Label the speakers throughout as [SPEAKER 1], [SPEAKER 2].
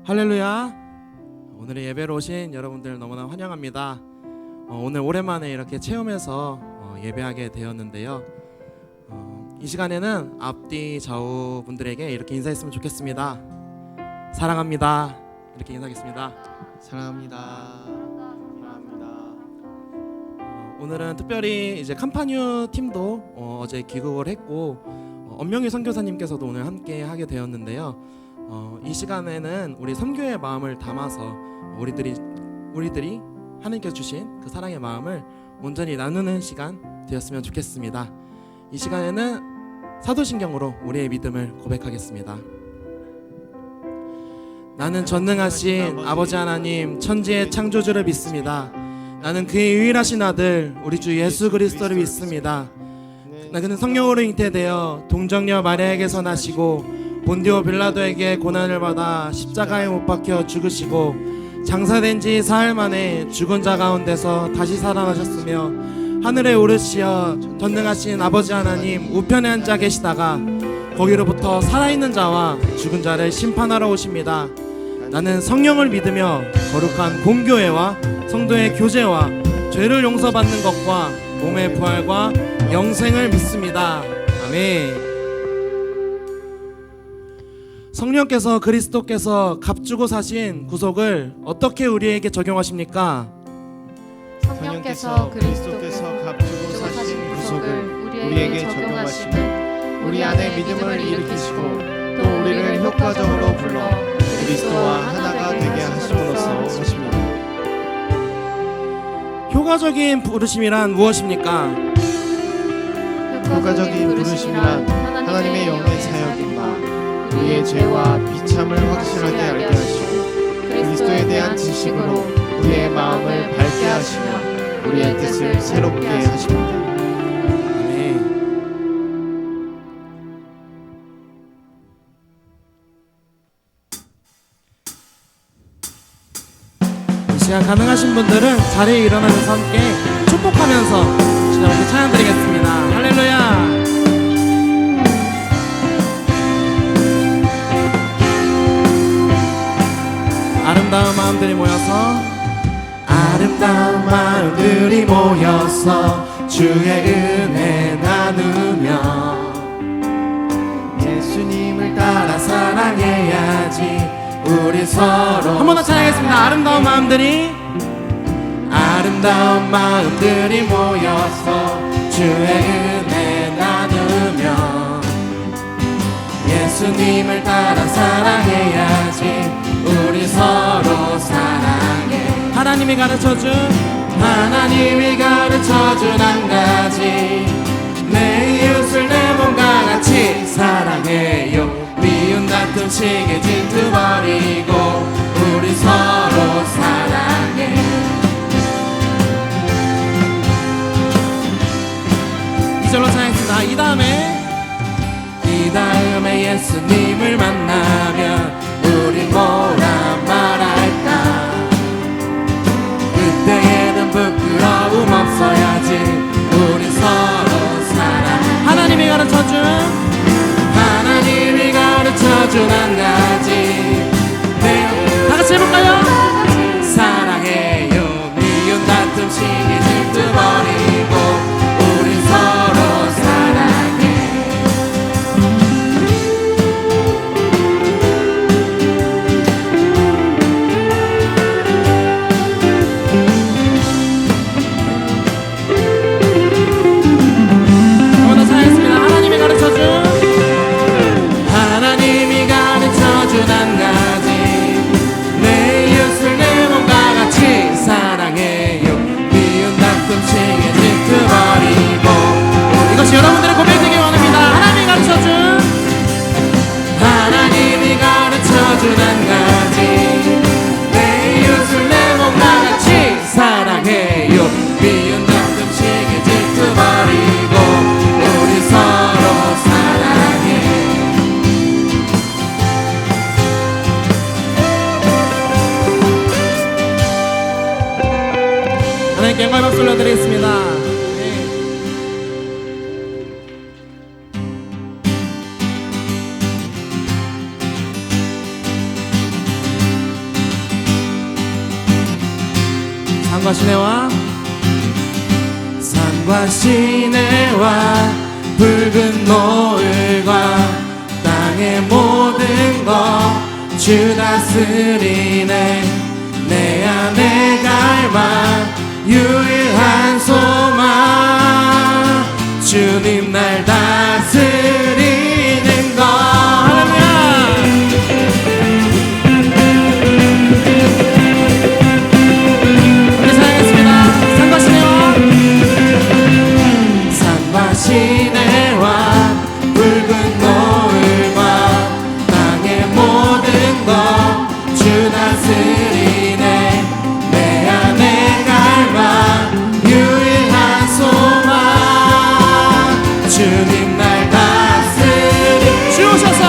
[SPEAKER 1] 할렐루야. 오늘의 예배로 오신 여러분들 너무나 환영합니다. 오늘 오랜만에 이렇게 체험해서 예배하게 되었는데요. 이 시간에는 앞뒤 좌우 분들에게 이렇게 인사했으면 좋겠습니다. 사랑합니다. 이렇게 인사하겠습니다.
[SPEAKER 2] 사랑합니다. 사랑합니다.
[SPEAKER 1] 오늘은 특별히 이제 캄파뉴 팀도 어제 귀국을 했고 엄명희 선교사님께서도 오늘 함께 하게 되었는데요. 이 시간에는 우리 선교의 마음을 담아서 우리들이 하나님께서 주신 그 사랑의 마음을 온전히 나누는 시간 되었으면 좋겠습니다. 이 시간에는 사도신경으로 우리의 믿음을 고백하겠습니다. 나는 전능하신 아버지 하나님 천지의 창조주를 믿습니다. 나는 그의 유일하신 아들 우리 주 예수 그리스도를 믿습니다. 그는 성령으로 잉태되어 동정녀 마리아에게서 나시고 본디오 빌라도에게 고난을 받아 십자가에 못 박혀 죽으시고 장사된 지 사흘 만에 죽은 자 가운데서 다시 살아나셨으며 하늘에 오르시어 전능하신 아버지 하나님 우편에 앉아 계시다가 거기로부터 살아있는 자와 죽은 자를 심판하러 오십니다. 나는 성령을 믿으며 거룩한 공교회와 성도의 교제와 죄를 용서받는 것과 몸의 부활과 영생을 믿습니다. 아멘. 성령께서 그리스도께서 값주고 사신 구속을 어떻게 우리에게 적용하십니까?
[SPEAKER 2] 성령께서 그리스도께서 값주고 사신 구속을 우리에게 적용하시면 우리 안에 믿음을 일으키시고 또 우리를 효과적으로 불러 그리스도와 하나가 되게 하심으로써 하십니다.
[SPEAKER 1] 효과적인 부르심이란 무엇입니까?
[SPEAKER 2] 효과적인 부르심이란 하나님의 영의 사역인 바 우리의 죄와 비참을 확실하게 알게 하시고 그리스도에 대한 지식으로 우리의 마음을 밝게 하시며 우리의 뜻을 새롭게 하십니다.
[SPEAKER 1] 아멘. 이 시간 가능하신 분들은 자리에 일어나면서 함께 축복하면서 주님께 찬양 드리겠습니다. 할렐루야. 아름다운 마음들이 모여서 주의 은혜 나누며
[SPEAKER 2] 예수님을
[SPEAKER 1] 따라 사랑해야지 우리 서로 한 번 더 찬양하겠습니다. 아름다운 마음들이 모여서 주의 은혜 나누며 예수님을 따라 사랑해야지 우리 서로 사랑해. 하나님이 가르쳐준 한 가지 내 이웃을 내 몸과 같이 사랑해요. 미운 다툼 시기 질투 버리고 우리 서로 사랑해. 이절로 찬양했습니다. 이 다음에 예수님을 만나면 우리 뭐라 말할까? 그때에는 부끄러움 없어야지 우리 서로 사랑. 하나님이 가르쳐준 한 가지 다 같이 해볼까요? 사랑해요. 미운 다툼 시기 질투 버리고 우리 서로 사랑해. 한 가지 내 이웃을 내 몸과 같이 사랑해요. 미운 다툼 시기 질투 버리고 이것이 여러분들의 고백 되길 원합니다. 하나님이 가르쳐준 한 가지 내 이웃을 내 몸과 같이 사랑해요. 미운 다툼 시기 질투 버리고 우리 서로 사랑해. 하나님께 영광의 박수 올려드리겠습니다. 산과 시내와 산과 시내와 붉은 노을과 땅의 모든 것 주 다스리네. 내 안에 갈망 유일한 소망 주님 날 다스리는 것. 할렐루야. 우리 사랑했습니다. 산과 시내와 산과 시내와 붉은 노을과 땅의 모든 것 주 다스리네. 내 안에 갈망 유일한 소망 주님 날 다스리. 주오셔서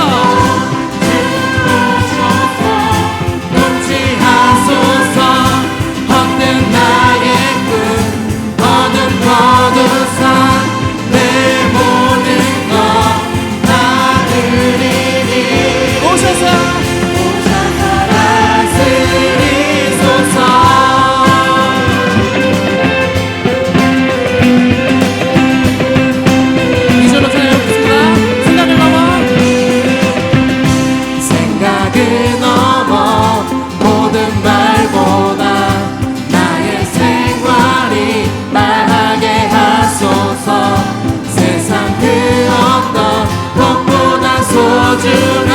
[SPEAKER 1] 통치하소서. 헛된 나의 꿈 어둠 거두사 내 모든 것 다 드리니. 오셔서 다스리소서. 이절로 찬양하겠습니다. 생각을 넘어 생각을 넘어 모든 말보다 나의 생활이 말하게 하소서. 세상 그 어떤 것보다 소중한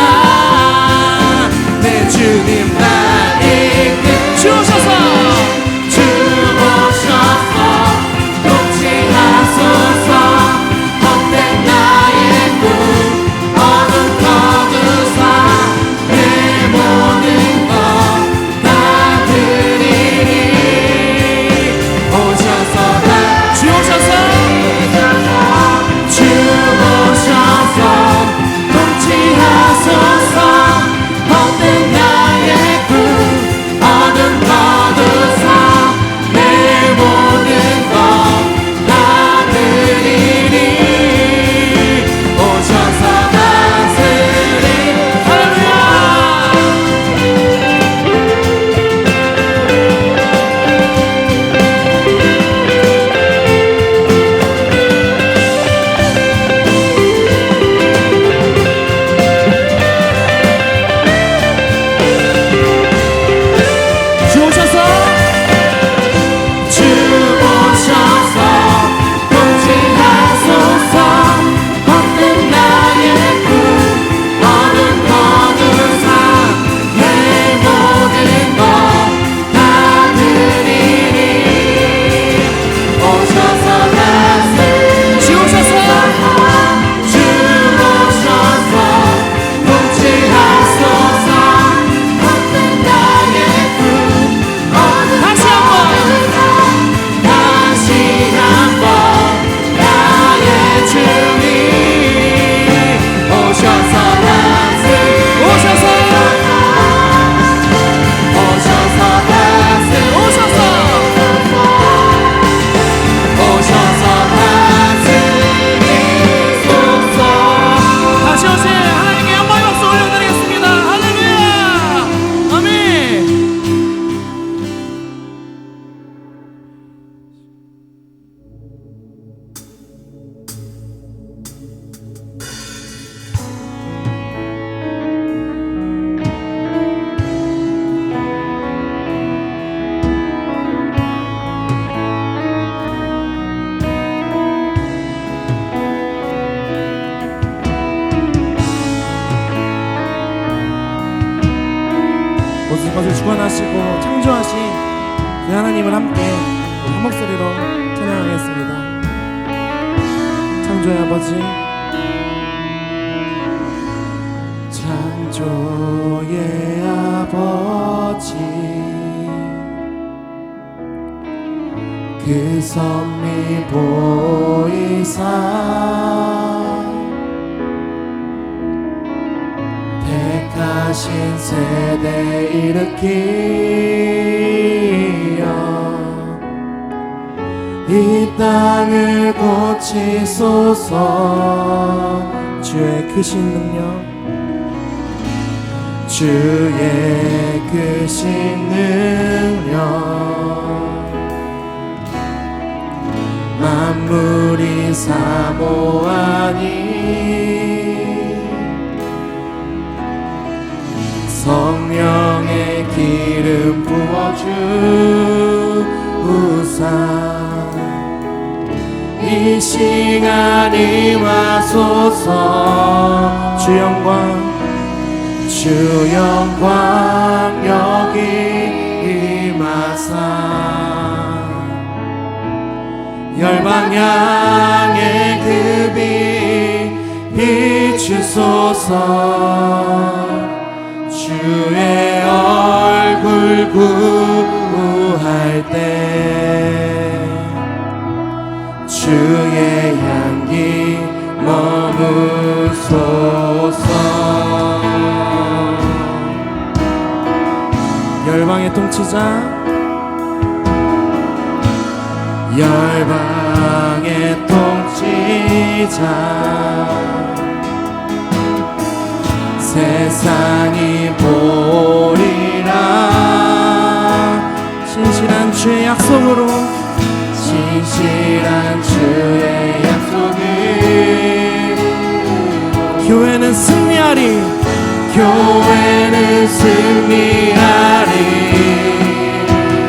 [SPEAKER 1] 내 주님 날 이끌. 주오셔서 주오셔서 통치하소서. 헛된 나의 꿈 어둠 거두사 내 모든 것 다 드리니. 오셔서 주오셔서 주오셔서 통치하소서. 헛된 나의 꿈 어둠 거두사 내 모든 것 다 드리니. 오셔서 다스리. 할렐루야. 주오셔서 주오셔서 통치하소서. 헛된 나의 꿈 어둠 거두사 내 모든 것 다 드리니. 오셔서 다스리. 주오셔서 주오셔서 통치하소서. 헛된 나의 꿈 다시 한번 나의 주님 오셔서 다스리. 오셔서 다스리. 오셔서 다스리소서. 다시 오신 하나님께 영광의 박수 올려드리겠습니다. 할렐루야. 아멘. 모든 것을 주관하시고 창조하신 그 하나님을 함께 한 목소리로 찬양하겠습니다. 창조의 아버지, 창조의 아버지, 그 섭리 보이사 택하신 세대 일으키어 이 땅을 고치소서. 주의 크신 능력, 주의 크신 능력 사모하니 성령의 기름 부어주사 이 시간이 와소서. 주 영광 여기 임하사 열방향의 그 빛 비추소서. 주의 얼굴 구할 때 주의 향기 머무소서. 열방의 통치자 열방의 통치자 세상이 보리라. 신실한 주의 약속으로 신실한 주의 약속을 교회는 승리하리. 교회는 승리하리.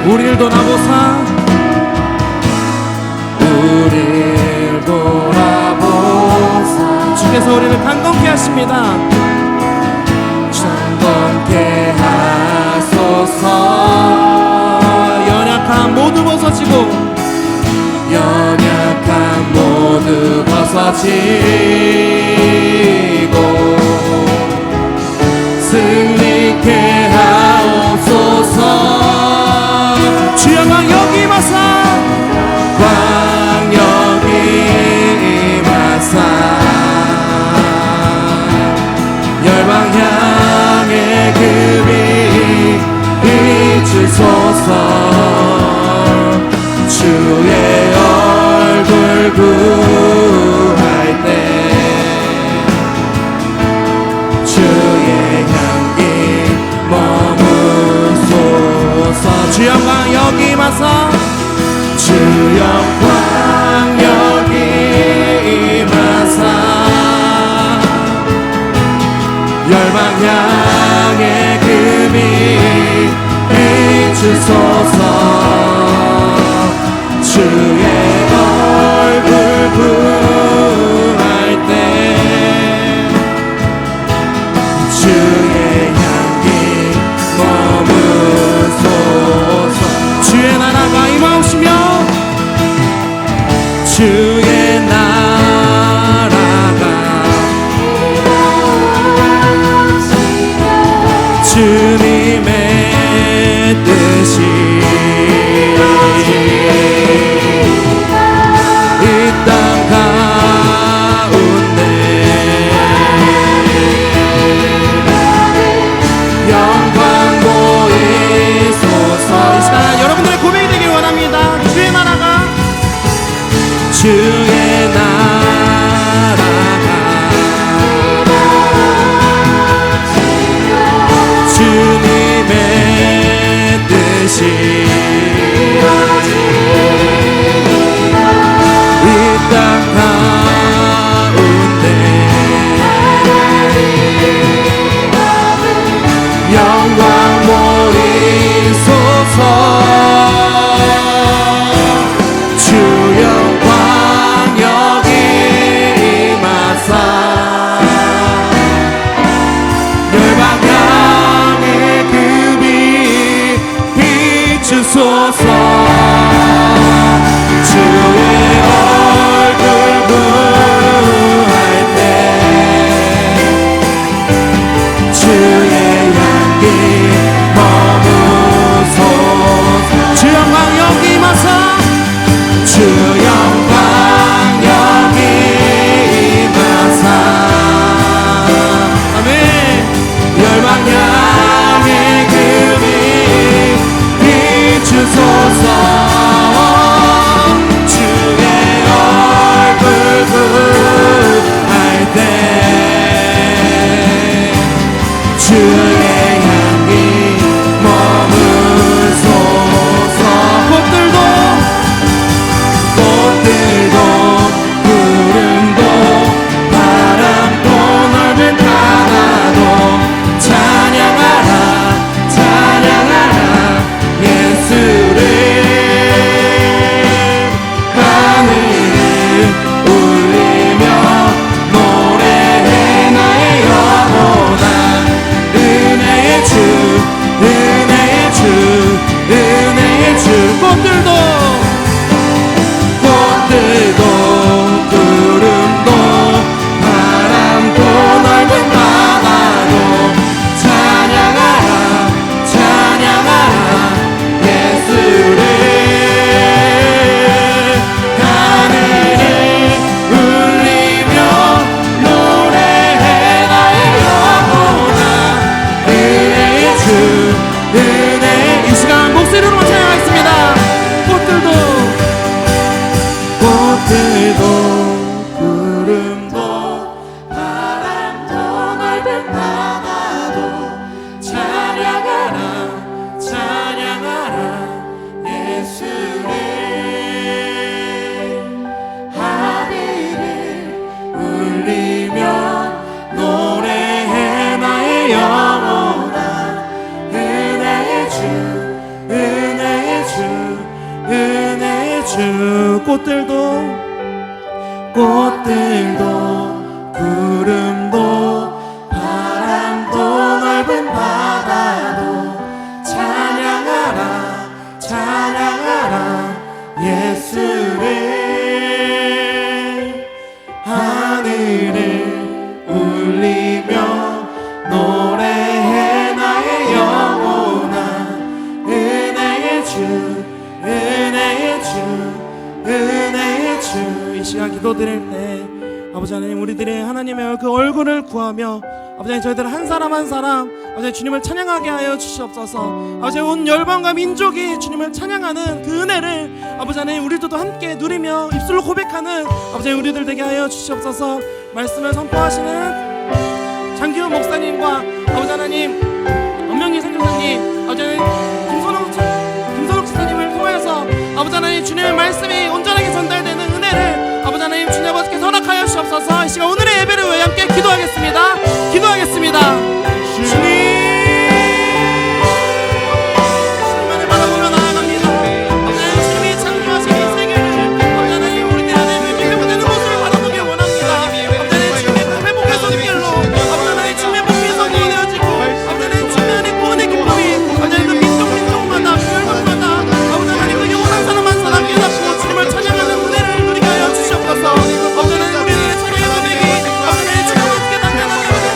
[SPEAKER 1] 우리를 돌아보사 우리를 돌아보사 주께서 우리를 강건케 하십니다. 강건케 하소서. 연약함 모두 벗어지고 연약함 모두 벗어지고 승리케 하옵소서. 주 영광 여기 임하사 광 여기 임하사 열방 향해 그 빛 비추소서. 주의 얼굴 구할 때 주의 향기 머무소서. 주 영광 여기 임하사 주 영광 여기 임하사 열방 향해 그 빛 비추소서. 주의 얼굴 구할 때 주의 향기 머무소서. 주의 나라가 임하옵시며 주의 나라가 주님의 뜻이 이 땅 가운데 영광 보이소서. 이 시간 여러분들의 고백이 되길 원합니다. 주의 나라가 주의 나라가 주님의 뜻이 이 땅 가운데 영광 보이소서. 주 영광 여기 임하사 열방 향해 그 빛 비추소서. 주의 얼굴 구할 때 주의 향기 머무소서. 주 영광 여기 임하사 주 영광 여기 임하사 아멘. 열방 향해 그 빛 비추소서. 주의 꽃들도 구름도 바람도 넓은 바다도 찬양하라 찬양하라 예수를 하늘을 울리며 노래해 나의 영혼아 은혜의 주 은혜 이 시간 목소리로 찬양하겠습니다. 꽃들도 구름도 바람도 넓은 바다도 찬양하라 찬양하라 예수를 하늘을 울리며 노래해 나의 영혼아 은혜의 주 은혜의 주 은혜의 주 꽃들도 구름도 바람도 넓은 바다도 찬양하라 찬양하라 예수를 하늘을 울리며 노래해 나의 영혼아 은혜의 주 은혜의 주 은혜의 주. 이 시간 기도드릴 때 아버지 하나님 우리들의 하나님의 그 얼굴을 구하며 아버지 하나님 저희들 한 사람 한 사람 아버지 하나님 주님을 찬양하게 하여 주시옵소서. 아버지 하나님 온 열방과 민족이 주님을 찬양하는 그 은혜를 아버지 하나님 우리들도 함께 누리며 입술로 고백하는 아버지 하나님 우리들 되게 하여 주시옵소서. 말씀을 선포하시는 장기훈 목사님과 아버지 하나님 엄명희 선교사님 아버지 하나님 김선옥 지사님을 통하여서 아버지 하나님 주님의 말씀이 온전하게 전달되는 은혜를 아버지 하나님 주님 아버지께서 허락하여 주옵소서. 이 시간 오늘의 예배를 위해 함께 기도하겠습니다. 주님만을 바라보며 나아갑니다. 아버지 하나님 주님이 창조하신 이 세계를 아버지 하나님 우리들의 하나님의 회복되는 모습을 바라보길 원합니다. 아버지 하나님 주님의 회복의 손길로 아버지 하나님 주님의 복이 선포되어지고 아버지 하나님 주님의 안에 구원의 기쁨이 아버지 하나님 그 민족마다 멸망마다 아버지 하나님 그 영원한 사람 한 사람 깨닫고 주님을 찬양하는 은혜를 누리게 하여 주시옵소서. 아버지 하나님 우리들의 찬양의 고백이 아버지 하나님 주님 함께 단단하게 하나님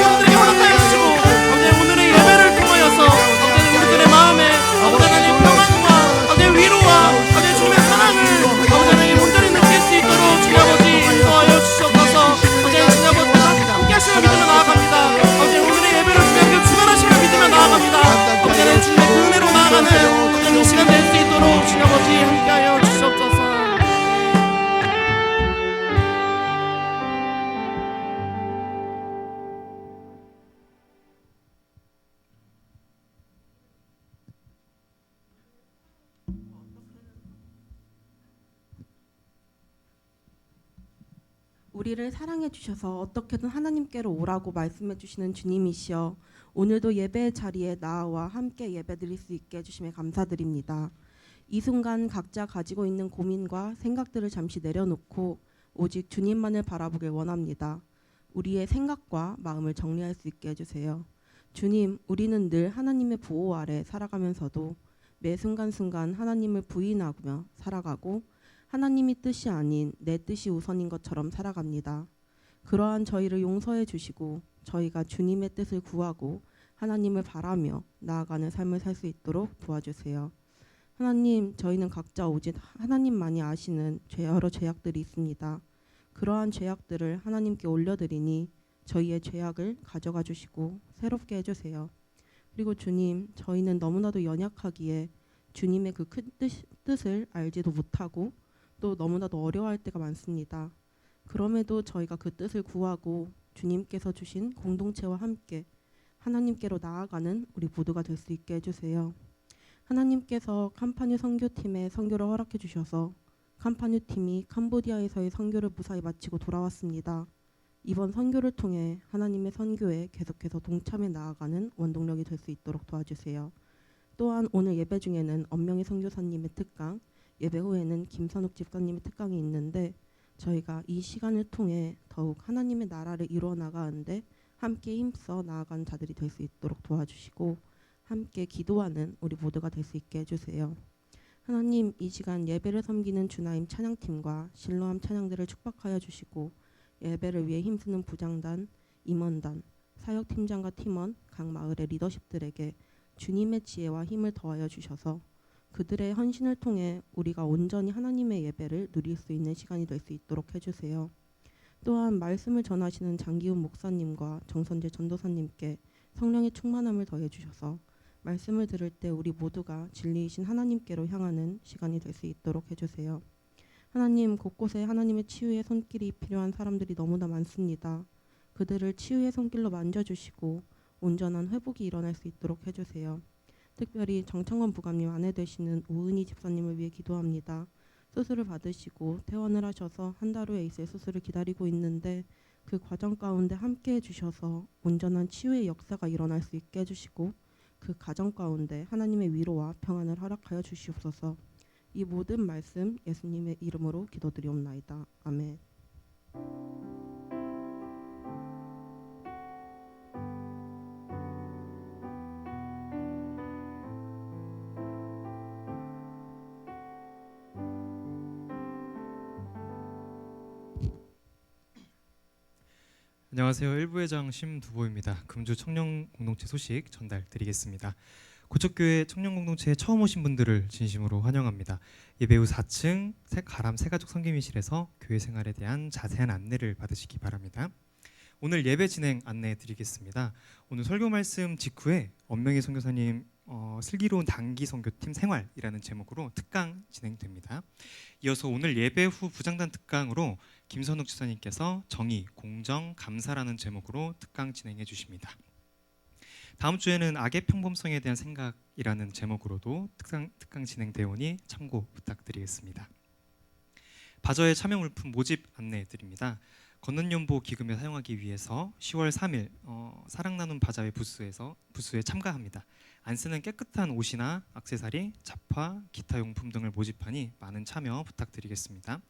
[SPEAKER 1] 우리들에게 허락하여 주시고 아버지 하나님 오늘의 예배를 통하여서 아버지 하나님 우리들의 마음에 아버지 하나님 평안과 아버지 하나님 위로와 아버지 하나님 주님의 사랑을 아버지 하나님 온전히 느낄 수 있도록 주님 아버지 인도하여 주시옵소서. 아버지 하나님 주님 아버지가 함께 하시며 믿으며 나아갑니다. 아버지 하나님 오늘의 예배를 주님께 주관하시며 믿으며 나아갑니다. 아버지 하나님 주님의 그 은혜로 나아가는 이 시간 될 수 있도록 주님 아버지 함께하여 주시옵소서.
[SPEAKER 3] 우리를 사랑해 주셔서 어떻게든 하나님께로 오라고 말씀해 주시는 주님이시여 오늘도 예배의 자리에 나와 함께 예배드릴 수 있게 해주심에 감사드립니다. 이 순간 각자 가지고 있는 고민과 생각들을 잠시 내려놓고 오직 주님만을 바라보길 원합니다. 우리의 생각과 마음을 정리할 수 있게 해주세요. 주님, 우리는 늘 하나님의 보호 아래 살아가면서도 매 순간순간 하나님을 부인하며 살아가고 하나님이 뜻이 아닌 내 뜻이 우선인 것처럼 살아갑니다. 그러한 저희를 용서해 주시고 저희가 주님의 뜻을 구하고 하나님을 바라며 나아가는 삶을 살 수 있도록 도와주세요. 하나님, 저희는 각자 오직 하나님만이 아시는 여러 죄악들이 있습니다. 그러한 죄악들을 하나님께 올려드리니 저희의 죄악을 가져가 주시고 새롭게 해주세요. 그리고 주님, 저희는 너무나도 연약하기에 주님의 그 큰 뜻을 알지도 못하고 또 너무나도 어려워할 때가 많습니다. 그럼에도 저희가 그 뜻을 구하고 주님께서 주신 공동체와 함께 하나님께로 나아가는 우리 모두가 될 수 있게 해주세요. 하나님께서 캄파뉴 선교팀에 선교를 허락해 주셔서 캄파뉴 팀이 캄보디아에서의 선교를 무사히 마치고 돌아왔습니다. 이번 선교를 통해 하나님의 선교에 계속해서 동참해 나아가는 원동력이 될 수 있도록 도와주세요. 또한 오늘 예배 중에는 엄명희 선교사님의 특강, 예배 후에는 김선욱 집사님의 특강이 있는데 저희가 이 시간을 통해 더욱 하나님의 나라를 이루어 나가는데 함께 힘써 나아가는 자들이 될 수 있도록 도와주시고 함께 기도하는 우리 모두가 될 수 있게 해주세요. 하나님, 이 시간 예배를 섬기는 주나임 찬양팀과 실로암 찬양들을 축복하여 주시고 예배를 위해 힘쓰는 부장단, 임원단, 사역팀장과 팀원, 각 마을의 리더십들에게 주님의 지혜와 힘을 더하여 주셔서 그들의 헌신을 통해 우리가 온전히 하나님의 예배를 누릴 수 있는 시간이 될 수 있도록 해주세요. 또한 말씀을 전하시는 장기훈 목사님과 정선재 전도사님께 성령의 충만함을 더해 주셔서 말씀을 들을 때 우리 모두가 진리이신 하나님께로 향하는 시간이 될 수 있도록 해주세요. 하나님, 곳곳에 하나님의 치유의 손길이 필요한 사람들이 너무나 많습니다. 그들을 치유의 손길로 만져주시고 온전한 회복이 일어날 수 있도록 해주세요. 특별히 정창건 부감님 아내 되시는 우은희 집사님을 위해 기도합니다. 수술을 받으시고 퇴원을 하셔서 한 달 후에 있을 수술을 기다리고 있는데 그 과정 가운데 함께 해주셔서 온전한 치유의 역사가 일어날 수 있게 해주시고 그 가정 가운데 하나님의 위로와 평안을 허락하여 주시옵소서. 이 모든 말씀 예수님의 이름으로 기도드리옵나이다. 아멘.
[SPEAKER 4] 안녕하세요. 일부회장 심두보입니다. 금주 청년 공동체 소식 전달드리겠습니다. 고척교회 청년 공동체에 처음 오신 분들을 진심으로 환영합니다. 예배 후 4층 가람 새가족 성김이실에서 교회 생활에 대한 자세한 안내를 받으시기 바랍니다. 오늘 예배 진행 안내해 드리겠습니다. 오늘 설교 말씀 직후에 엄명희 선교사님 슬기로운 단기 선교팀 생활이라는 제목으로 특강 진행됩니다. 이어서 오늘 예배 후 부장단 특강으로 김선욱 지사님께서 정의, 공정, 감사라는 제목으로 특강 진행해 주십니다. 다음 주에는 악의 평범성에 대한 생각이라는 제목으로도 특강 진행되오니 참고 부탁드리겠습니다. 바저의 참여 물품 모집 안내해 드립니다. 건넌연보 기금에 사용하기 위해서 10월 3일 사랑 나눔 바자회 부스에 참가합니다. 안 쓰는 깨끗한 옷이나 액세서리, 잡화, 기타 용품 등을 모집하니 많은 참여 부탁드리겠습니다.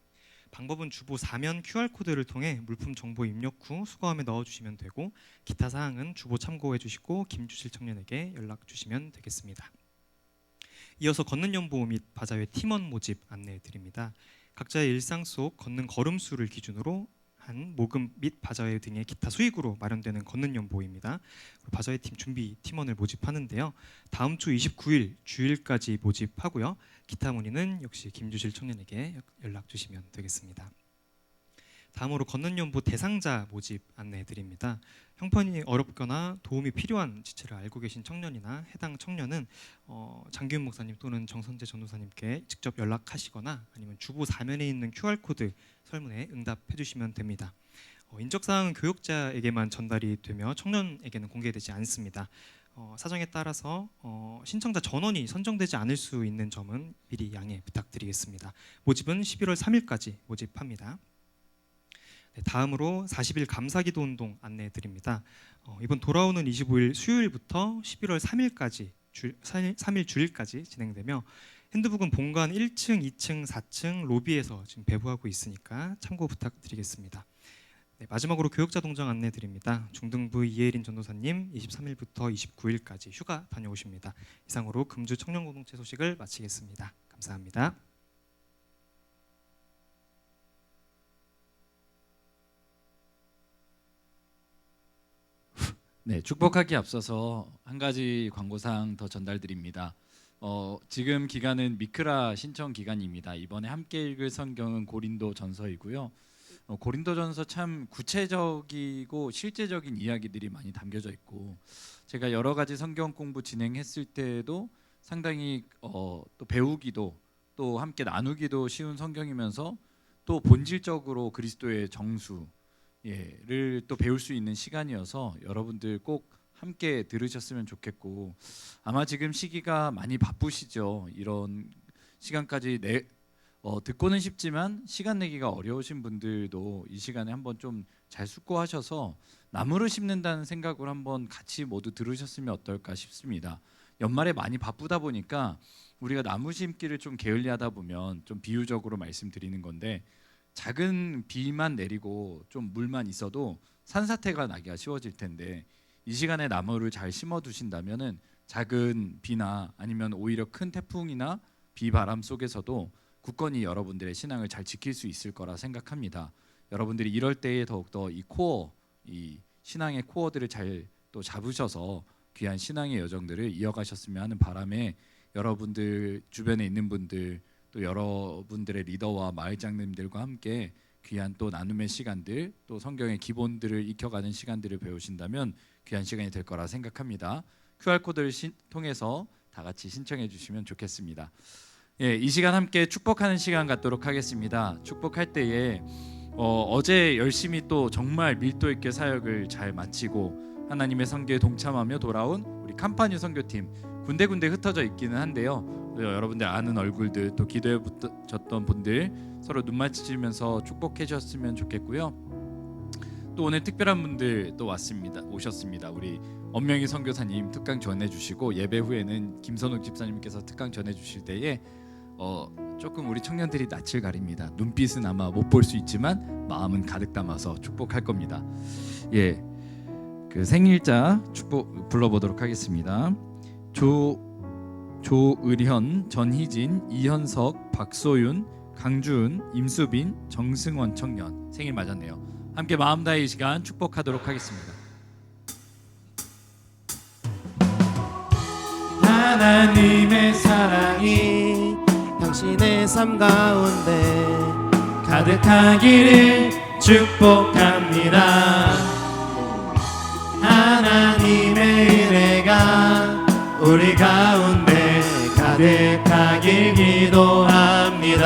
[SPEAKER 4] 방법은 주보 사면 QR코드를 통해 물품 정보 입력 후 수거함에 넣어주시면 되고 기타 사항은 주보 참고해 주시고 김주실 청년에게 연락 주시면 되겠습니다. 이어서 걷는연보 및 바자회 팀원 모집 안내해 드립니다. 각자의 일상 속 걷는 걸음수를 기준으로 한 모금 및 바자회 등의 기타 수익으로 마련되는 걷는연보입니다. 바자회 팀 준비 팀원을 모집하는데요. 다음 주 29일 주일까지 모집하고요. 기타 문의는 역시 김주실 청년에게 연락 주시면 되겠습니다. 다음으로 걷는연보 대상자 모집 안내해 드립니다. 형편이 어렵거나 도움이 필요한 지체를 알고 계신 청년이나 해당 청년은 장기훈 목사님 또는 정선재 전도사님께 직접 연락하시거나 아니면 주보 사면에 있는 QR코드 설문에 응답해 주시면 됩니다. 인적사항은 교육자에게만 전달이 되며 청년에게는 공개되지 않습니다. 사정에 따라서 신청자 전원이 선정되지 않을 수 있는 점은 미리 양해 부탁드리겠습니다. 모집은 11월 3일까지 모집합니다. 네, 다음으로 40일 감사기도 운동 안내해 드립니다. 이번 돌아오는 25일 수요일부터 11월 3일까지 3일 주일까지 진행되며 핸드북은 본관 1층, 2층, 4층 로비에서 지금 배부하고 있으니까 참고 부탁드리겠습니다. 네, 마지막으로 교육자 동정 안내 드립니다. 중등부 이혜린 전도사님 23일부터 29일까지 휴가 다녀오십니다. 이상으로 금주 청년 공동체 소식을 마치겠습니다. 감사합니다.
[SPEAKER 5] 네, 축복하기 앞서서 한 가지 광고사항 더 전달드립니다. 지금 기간은 미크라 신청 기간입니다. 이번에 함께 읽을 성경은 고린도전서이고요. 고린도전서 참 구체적이고 실제적인 이야기들이 많이 담겨져 있고 제가 여러 가지 성경 공부 진행했을 때도 상당히 또 배우기도 또 함께 나누기도 쉬운 성경이면서 또 본질적으로 그리스도의 정수 를 또 배울 수 있는 시간이어서 여러분들 꼭 함께 들으셨으면 좋겠고 아마 지금 시기가 많이 바쁘시죠. 이런 시간까지 듣고는 싶지만 시간 내기가 어려우신 분들도 이 시간에 한번 좀 잘 숙고하셔서 나무를 심는다는 생각으로 한번 같이 모두 들으셨으면 어떨까 싶습니다. 연말에 많이 바쁘다 보니까 우리가 나무 심기를 좀 게을리하다 보면 좀 비유적으로 말씀드리는 건데 작은 비만 내리고 좀 물만 있어도 산사태가 나기가 쉬워질 텐데 이 시간에 나무를 잘 심어 두신다면은 작은 비나 아니면 오히려 큰 태풍이나 비바람 속에서도 굳건히 여러분들의 신앙을 잘 지킬 수 있을 거라 생각합니다. 여러분들이 이럴 때에 더욱더 이 신앙의 코어들을 잘 또 잡으셔서 귀한 신앙의 여정들을 이어가셨으면 하는 바람에 여러분들 주변에 있는 분들 또 여러분들의 리더와 마을장님들과 함께 귀한 또 나눔의 시간들 또 성경의 기본들을 익혀가는 시간들을 배우신다면 귀한 시간이 될 거라 생각합니다. QR코드를 통해서 다 같이 신청해 주시면 좋겠습니다. 예, 이 시간 함께 축복하는 시간 갖도록 하겠습니다. 축복할 때에 어제 열심히 또 정말 밀도 있게 사역을 잘 마치고 하나님의 선교에 동참하며 돌아온 우리 캄파뉴 선교팀 군데군데 흩어져 있기는 한데요. 여러분들 아는 얼굴들 또 기도해 줬던 분들 서로 눈 맞추시면서 축복해 주셨으면 좋겠고요. 또 오늘 특별한 분들 또 오셨습니다. 우리 엄명희 선교사님 특강 전해 주시고 예배 후에는 김선욱 집사님께서 특강 전해 주실 때에 조금 우리 청년들이 낯을 가립니다. 눈빛은 아마 못 볼 수 있지만 마음은 가득 담아서 축복할 겁니다. 예, 그 생일자 축복 불러보도록 하겠습니다. 조의현, 전희진, 이현석, 박소윤, 강주은, 임수빈, 정승원 청년 생일 맞았네요. 함께 마음 다해 이 시간 축복하도록 하겠습니다.
[SPEAKER 1] 하나님의 사랑이 당신의 삶 가운데 가득하기를 축복합니다. 하나님의 은혜가 우리 가운데 가득하길 기도합니다.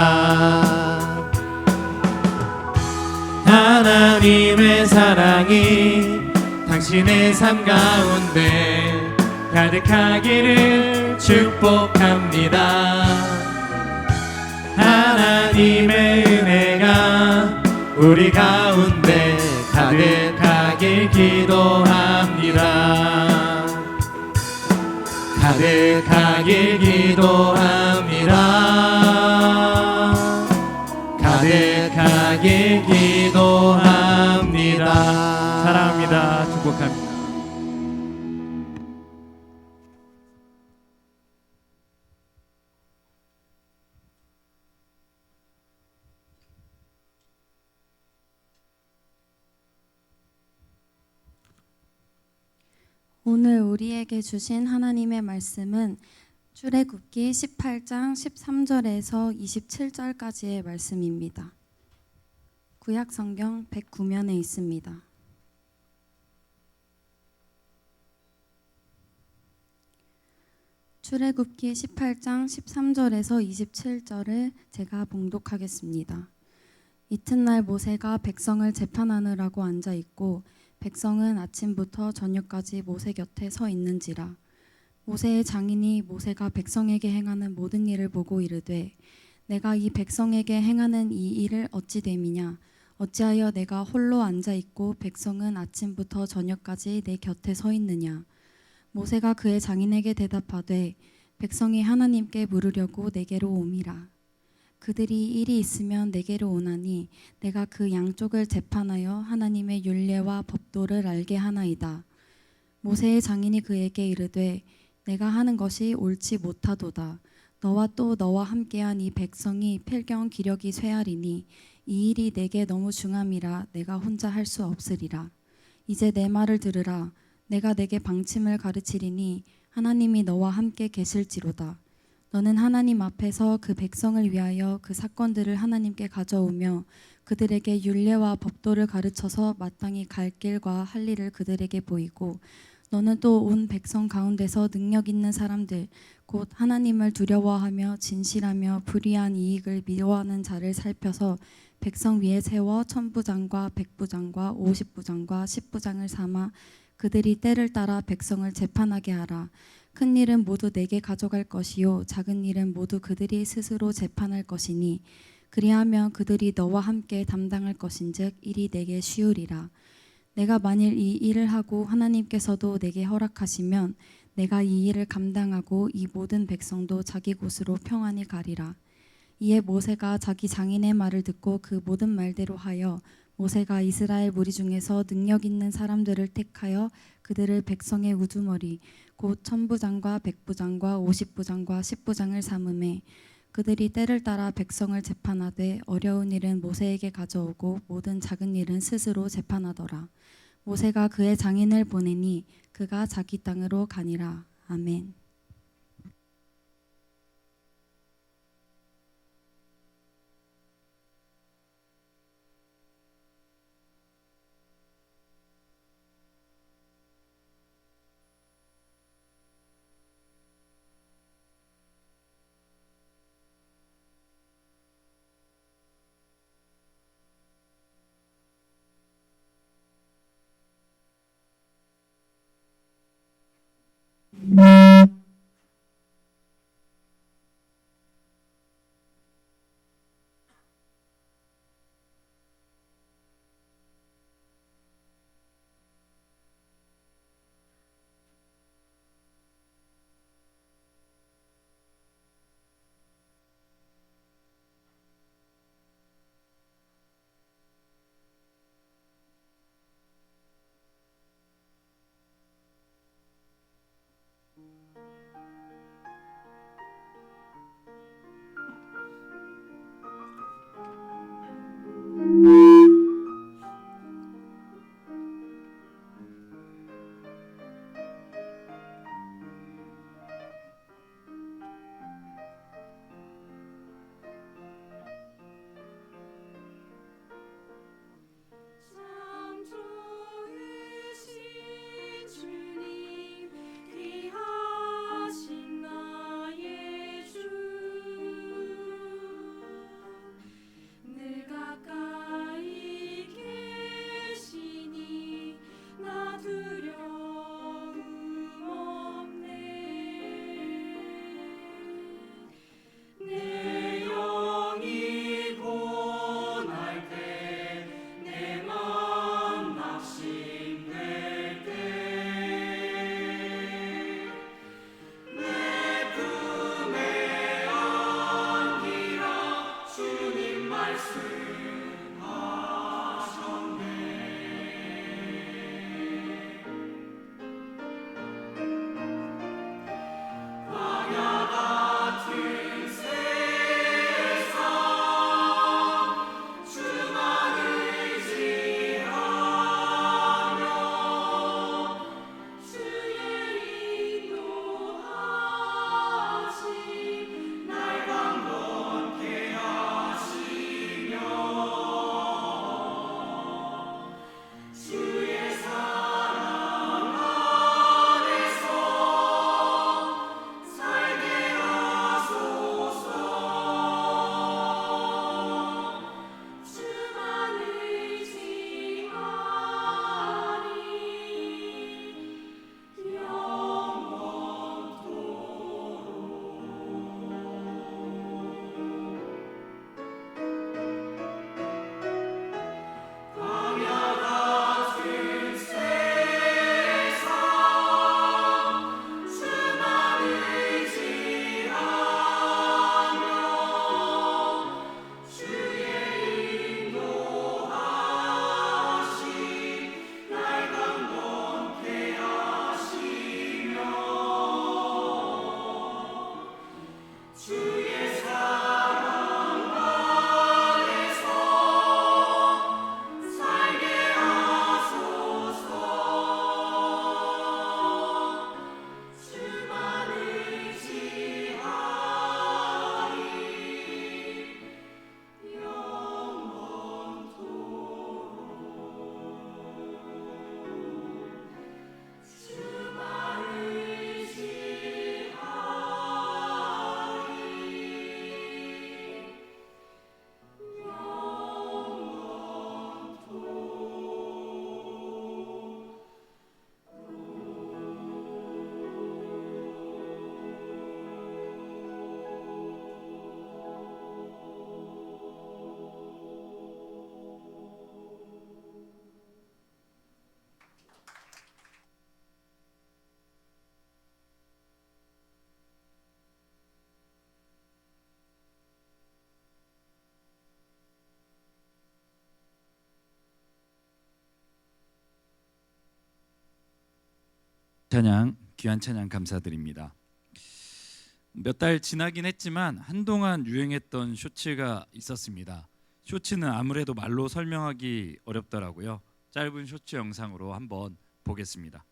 [SPEAKER 1] 하나님의 사랑이 당신의 삶 가운데 가득하기를 축복합니다. 하나님의 은혜가 우리 가운데 가득하길 기도합니다. 가득하길 기도합니다. 가득하길 기도합니다.
[SPEAKER 2] 사랑합니다. 축복합니다.
[SPEAKER 6] 오늘 우리에게 주신 하나님의 말씀은 출애굽기 18장 13절에서 27절까지의 말씀입니다. 구약 성경 109면에 있습니다. 출애굽기 18장 13절에서 27절을 제가 봉독하겠습니다. 이튿날 모세가 백성을 재판하느라고 앉아 있고 백성은 아침부터 저녁까지 모세 곁에 서 있는지라. 모세의 장인이 모세가 백성에게 행하는 모든 일을 보고 이르되 내가 이 백성에게 행하는 이 일을 어찌 됨이냐. 어찌하여 내가 홀로 앉아 있고 백성은 아침부터 저녁까지 내 곁에 서 있느냐. 모세가 그의 장인에게 대답하되 백성이 하나님께 물으려고 내게로 옴이라. 그들이 일이 있으면 내게로 오나니 내가 그 양쪽을 재판하여 하나님의 율례와 법도를 알게 하나이다. 모세의 장인이 그에게 이르되 내가 하는 것이 옳지 못하도다. 너와 또 너와 함께한 이 백성이 필경 기력이 쇠하리니 이 일이 내게 너무 중함이라 내가 혼자 할 수 없으리라. 이제 내 말을 들으라. 내가 내게 방침을 가르치리니 하나님이 너와 함께 계실지로다. 너는 하나님 앞에서 그 백성을 위하여 그 사건들을 하나님께 가져오며 그들에게 율례와 법도를 가르쳐서 마땅히 갈 길과 할 일을 그들에게 보이고 너는 또 온 백성 가운데서 능력 있는 사람들 곧 하나님을 두려워하며 진실하며 불의한 이익을 미워하는 자를 살펴서 백성 위에 세워 천부장과 백부장과 50부장과 10부장을 삼아 그들이 때를 따라 백성을 재판하게 하라. 큰 일은 모두 내게 가져갈 것이요 작은 일은 모두 그들이 스스로 재판할 것이니 그리하면 그들이 너와 함께 담당할 것인즉 일이 내게 쉬우리라. 내가 만일 이 일을 하고 하나님께서도 내게 허락하시면 내가 이 일을 감당하고 이 모든 백성도 자기 곳으로 평안히 가리라. 이에 모세가 자기 장인의 말을 듣고 그 모든 말대로 하여 모세가 이스라엘 무리 중에서 능력 있는 사람들을 택하여 그들을 백성의 우두머리 곧 천부장과 백부장과 50부장과 10부장을 삼음에 그들이 때를 따라 백성을 재판하되 어려운 일은 모세에게 가져오고 모든 작은 일은 스스로 재판하더라. 모세가 그의 장인을 보내니 그가 자기 땅으로 가니라. 아멘.
[SPEAKER 7] 참 좋으신 주님 귀하신 나의 주 늘 가까이 계시니 나 두려움 없네 내 영이 고날 때 내 맘 낙심될 때 내 품에 안기라 주님 말씀하셨네 광야 같은 세상 주만 의지하며 주의 인도하심 날 강건케 하시며 주의 사랑 안에서 살게 하소서 주만 의지하리 영원토록 광야 같은 세상 주만 의지하며 주의 인도하심 날 강건케 하시며 주의 사랑 안에서 살게 하소서 주만 의지하리 영원토록 주만 의지하리 찬양 귀한 찬양 감사드립니다.
[SPEAKER 5] 몇 달 지나긴 했지만 한동안 유행했던 쇼츠가 있었습니다. 쇼츠는 아무래도 말로 설명하기 어렵더라고요. 짧은 쇼츠 영상으로 한번 보겠습니다.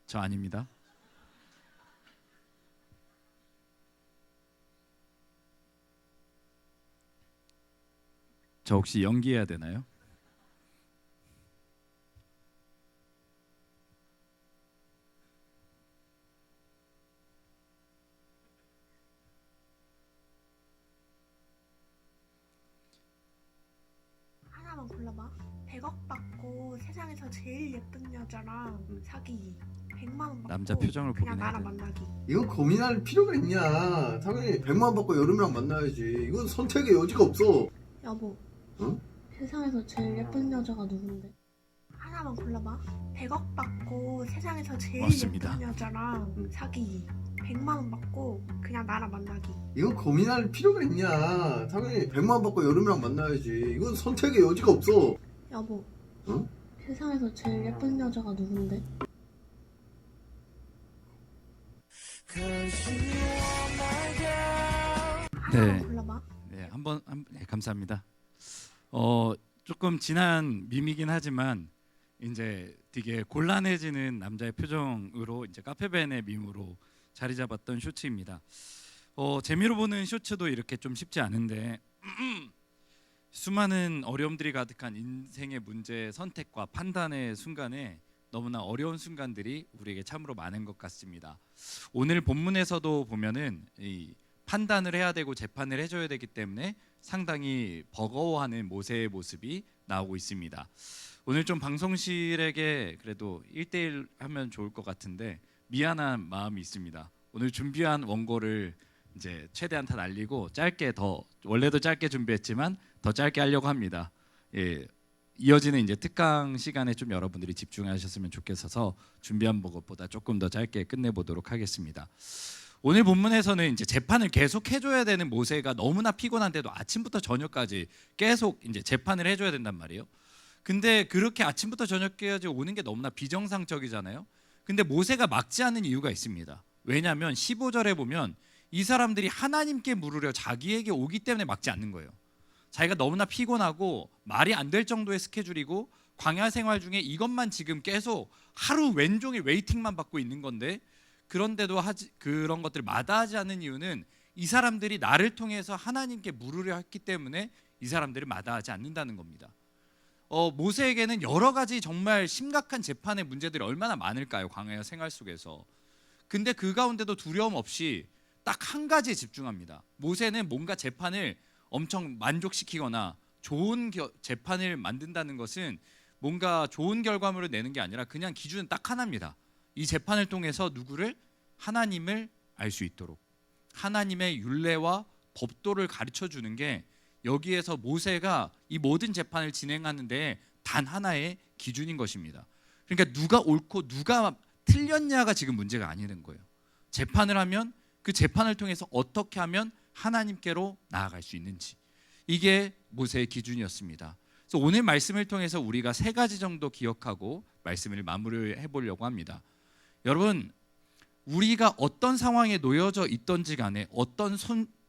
[SPEAKER 5] 저 아닙니다. 저 혹시 연기해야 되나요?
[SPEAKER 8] 하나만 골라봐. 100억 받고 세상에서 제일 예쁜 여자랑 사귀기. 100만 원 받고
[SPEAKER 5] 남자 표정을
[SPEAKER 8] 그냥
[SPEAKER 5] 보긴 해야
[SPEAKER 8] 나랑
[SPEAKER 5] 돼.
[SPEAKER 8] 만나기.
[SPEAKER 9] 이거 고민할 필요가 있냐? 당연히 100만 받고 여름이랑 만나야지. 이건 선택의 여지가 없어.
[SPEAKER 8] 여보.
[SPEAKER 9] 응?
[SPEAKER 8] 세상에서 제일 예쁜 여자가 누군데? 하나만 골라봐. 100억 받고 세상에서 제일
[SPEAKER 5] 맞습니다.
[SPEAKER 8] 예쁜 여자랑 사귀기. 100만 원 받고 그냥 나랑 만나기.
[SPEAKER 9] 이거 고민할 필요가 있냐? 당연히 100만 받고 여름이랑 만나야지. 이건 선택의 여지가 없어.
[SPEAKER 8] 여보.
[SPEAKER 9] 응?
[SPEAKER 8] 세상에서 제일 예쁜 여자가 누군데? 하나만 골라봐.
[SPEAKER 5] 네, 네, 감사합니다. 조금 지난 밈이긴 하지만 이제 되게 곤란해지는 남자의 표정으로 이제 카페벤의 밈으로 자리 잡았던 쇼츠입니다. 재미로 보는 쇼츠도 이렇게 좀 쉽지 않은데 수많은 어려움들이 가득한 인생의 문제 선택과 판단의 순간에 너무나 어려운 순간들이 우리에게 참으로 많은 것 같습니다. 오늘 본문에서도 보면은 이 판단을 해야 되고 재판을 해줘야 되기 때문에 상당히 버거워하는 모세의 모습이 나오고 있습니다. 오늘 좀 방송실에게 그래도 1대1 하면 좋을 것 같은데 미안한 마음이 있습니다. 오늘 준비한 원고를 이제 최대한 다 날리고 짧게 원래도 짧게 준비했지만 더 짧게 하려고 합니다. 예, 이어지는 이제 특강 시간에 좀 여러분들이 집중하셨으면 좋겠어서 준비한 것보다 조금 더 짧게 끝내보도록 하겠습니다. 오늘 본문에서는 이제 재판을 계속 해줘야 되는 모세가 너무나 피곤한데도 아침부터 저녁까지 계속 이제 재판을 해줘야 된단 말이에요. 근데 그렇게 아침부터 저녁까지 오는 게 너무나 비정상적이잖아요. 근데 모세가 막지 않는 이유가 있습니다. 왜냐하면 15절에 보면 이 사람들이 하나님께 물으려 자기에게 오기 때문에 막지 않는 거예요. 자기가 너무나 피곤하고 말이 안 될 정도의 스케줄이고 광야 생활 중에 이것만 지금 계속 하루 왼종일 웨이팅만 받고 있는 건데 그런데도 그런 것들을 마다하지 않는 이유는 이 사람들이 나를 통해서 하나님께 물으려 했기 때문에 이 사람들을 마다하지 않는다는 겁니다. 모세에게는 여러 가지 정말 심각한 재판의 문제들이 얼마나 많을까요? 광야 생활 속에서. 근데 그 가운데도 두려움 없이 딱 한 가지에 집중합니다. 모세는 뭔가 재판을 엄청 만족시키거나 좋은 재판을 만든다는 것은 뭔가 좋은 결과물을 내는 게 아니라 그냥 기준은 딱 하나입니다. 이 재판을 통해서 누구를? 하나님을 알 수 있도록 하나님의 율례와 법도를 가르쳐 주는 게 여기에서 모세가 이 모든 재판을 진행하는데 단 하나의 기준인 것입니다. 그러니까 누가 옳고 누가 틀렸냐가 지금 문제가 아니는 거예요. 재판을 하면 그 재판을 통해서 어떻게 하면 하나님께로 나아갈 수 있는지, 이게 모세의 기준이었습니다. 그래서 오늘 말씀을 통해서 우리가 3가지 정도 기억하고 말씀을 마무리해 보려고 합니다. 여러분, 우리가 어떤 상황에 놓여져 있던지 간에 어떤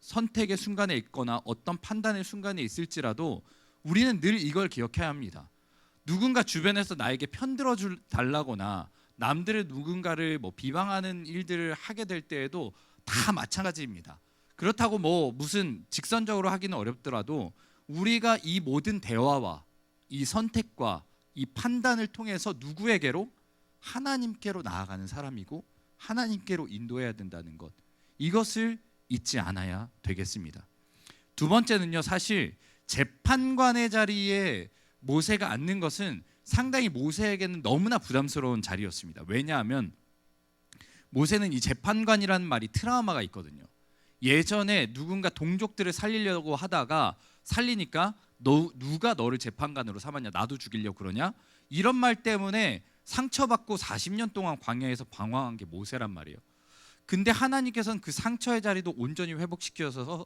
[SPEAKER 5] 선택의 순간에 있거나 어떤 판단의 순간에 있을지라도 우리는 늘 이걸 기억해야 합니다. 누군가 주변에서 나에게 편들어 달라거나 남들의 누군가를 비방하는 일들을 하게 될 때에도 다 마찬가지입니다. 그렇다고 무슨 직선적으로 하기는 어렵더라도 우리가 이 모든 대화와 이 선택과 이 판단을 통해서 누구에게로? 하나님께로 나아가는 사람이고 하나님께로 인도해야 된다는 것, 이것을 잊지 않아야 되겠습니다. 두 번째는요, 사실 재판관의 자리에 모세가 앉는 것은 상당히 모세에게는 너무나 부담스러운 자리였습니다. 왜냐하면 모세는 이 재판관이라는 말이 트라우마가 있거든요. 예전에 누군가 동족들을 살리려고 하다가 살리니까 누가 너를 재판관으로 삼았냐, 나도 죽이려고 그러냐, 이런 말 때문에 상처받고 40년 동안 광야에서 방황한 게 모세란 말이에요. 근데 하나님께서는 그 상처의 자리도 온전히 회복시켜서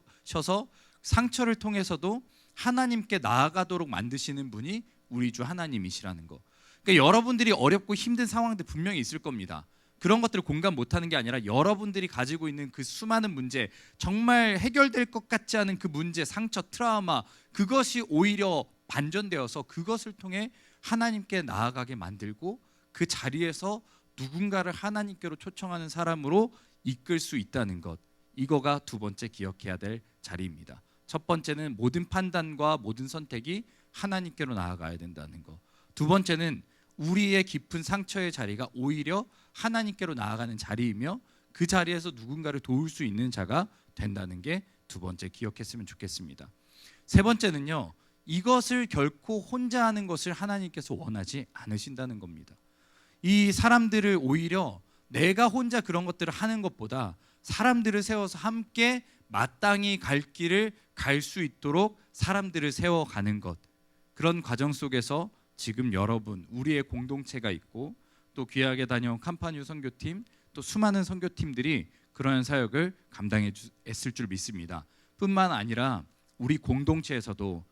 [SPEAKER 5] 상처를 통해서도 하나님께 나아가도록 만드시는 분이 우리 주 하나님이시라는 거. 그러니까 여러분들이 어렵고 힘든 상황들 분명히 있을 겁니다. 그런 것들을 공감 못하는 게 아니라 여러분들이 가지고 있는 그 수많은 문제, 정말 해결될 것 같지 않은 그 문제, 상처, 트라우마, 그것이 오히려 반전되어서 그것을 통해 하나님께 나아가게 만들고 그 자리에서 누군가를 하나님께로 초청하는 사람으로 이끌 수 있다는 것, 이거가 두 번째 기억해야 될 자리입니다. 첫 번째는 모든 판단과 모든 선택이 하나님께로 나아가야 된다는 것. 두 번째는 우리의 깊은 상처의 자리가 오히려 하나님께로 나아가는 자리이며 그 자리에서 누군가를 도울 수 있는 자가 된다는 게 두 번째 기억했으면 좋겠습니다. 세 번째는요, 이것을 결코 혼자 하는 것을 하나님께서 원하지 않으신다는 겁니다. 이 사람들을 오히려 내가 혼자 그런 것들을 하는 것보다 사람들을 세워서 함께 마땅히 갈 길을 갈 수 있도록 사람들을 세워가는 것, 그런 과정 속에서 지금 여러분, 우리의 공동체가 있고 또 귀하게 다녀온 캄파뉴 선교팀, 또 수많은 선교팀들이 그러한 사역을 감당했을 줄 믿습니다. 뿐만 아니라 우리 공동체에서도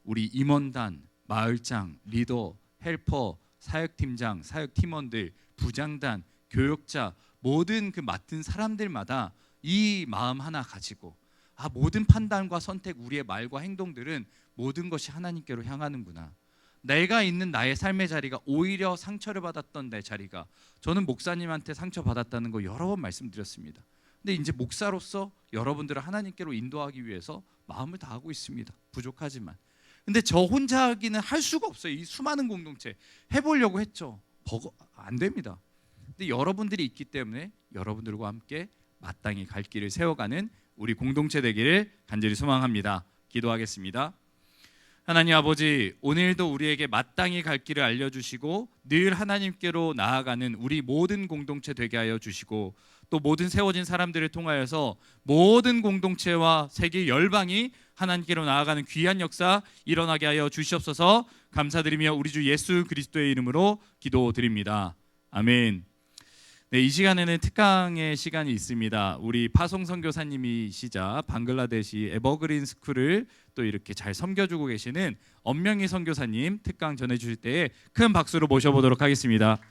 [SPEAKER 5] 우리 임원단, 마을장, 리더, 헬퍼, 사역팀장, 사역팀원들, 부장단, 교역자, 모든 그 맡은 사람들마다 이 마음 하나 가지고 모든 판단과 선택, 우리의 말과 행동들은 모든 것이 하나님께로 향하는구나. 내가 있는 나의 삶의 자리가 오히려 상처를 받았던 내 자리가, 저는 목사님한테 상처받았다는 거 여러 번 말씀드렸습니다. 근데 이제 목사로서 여러분들을 하나님께로 인도하기 위해서 마음을 다하고 있습니다. 부족하지만. 근데 저 혼자 하기는 할 수가 없어요. 이 수많은 공동체 해보려고 했죠. 안 됩니다. 근데 여러분들이 있기 때문에 여러분들과 함께 마땅히 갈 길을 세워가는 우리 공동체 되기를 간절히 소망합니다. 기도하겠습니다. 하나님 아버지, 오늘도 우리에게 마땅히 갈 길을 알려주시고 늘 하나님께로 나아가는 우리 모든 공동체 되게 하여 주시고, 또 모든 세워진 사람들을 통하여서 모든 공동체와 세계 열방이 하나님께로 나아가는 귀한 역사 일어나게 하여 주시옵소서. 감사드리며 우리 주 예수 그리스도의 이름으로 기도드립니다. 아멘. 네, 이 시간에는 특강의 시간이 있습니다. 우리 파송 선교사님이시자 방글라데시 에버그린 스쿨을 또 이렇게 잘 섬겨주고 계시는 엄명희 선교사님 특강 전해주실 때에 큰 박수로 모셔보도록 하겠습니다.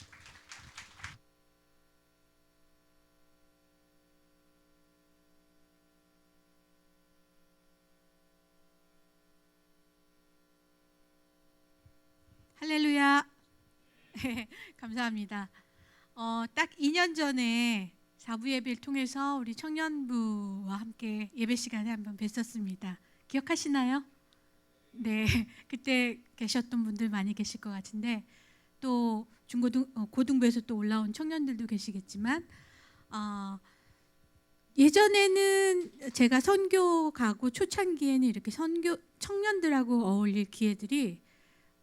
[SPEAKER 10] 할렐루야. 감사합니다. 딱 2년 전에 사부 예배를 통해서 우리 청년부와 함께 예배 시간에 한번 뵀었습니다. 기억하시나요? 네, 그때 계셨던 분들 많이 계실 것 같은데, 또 고등부에서 또 올라온 청년들도 계시겠지만, 예전에는 제가 선교 가고 초창기에는 이렇게 청년들하고 어울릴 기회들이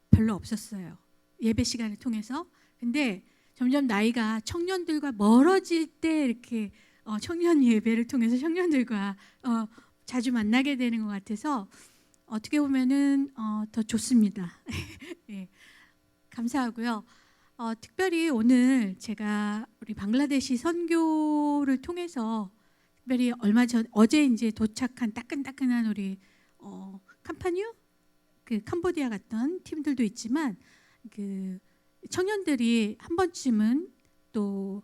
[SPEAKER 10] 별로 없었어요. 예배 시간을 통해서. 근데 점점 나이가 청년들과 멀어질 때 이렇게 청년 예배를 통해서 청년들과 자주 만나게 되는 것 같아서 어떻게 보면은 더 좋습니다. 네, 감사하고요. 특별히 오늘 제가 우리 방글라데시 선교를 통해서 특별히 어제 이제 도착한 따끈따끈한 우리 캄파뉴, 그 캄보디아 갔던 팀들도 있지만 그 청년들이 한 번쯤은 또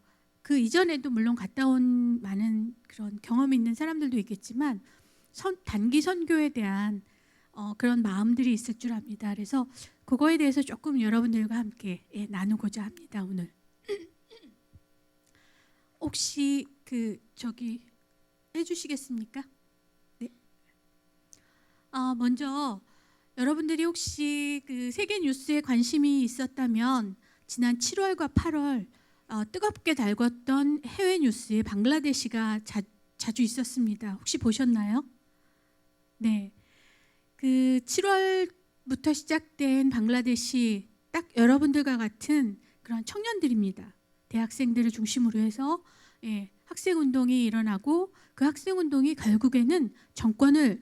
[SPEAKER 10] 그 이전에도 물론 갔다 온 많은 그런 경험이 있는 사람들도 있겠지만 단기 선교에 대한 그런 마음들이 있을 줄 압니다. 그래서 그거에 대해서 조금 여러분들과 함께 나누고자 합니다. 오늘 혹시 저기 해주시겠습니까? 네. 먼저 여러분들이 혹시 그 세계 뉴스에 관심이 있었다면 지난 7월과 8월 뜨겁게 달궜던 해외 뉴스에 방글라데시가 자주 있었습니다. 혹시 보셨나요? 네, 그 7월부터 시작된 방글라데시 딱 여러분들과 같은 그런 청년들입니다. 대학생들을 중심으로 해서 학생운동이 일어나고 그 학생운동이 결국에는 정권을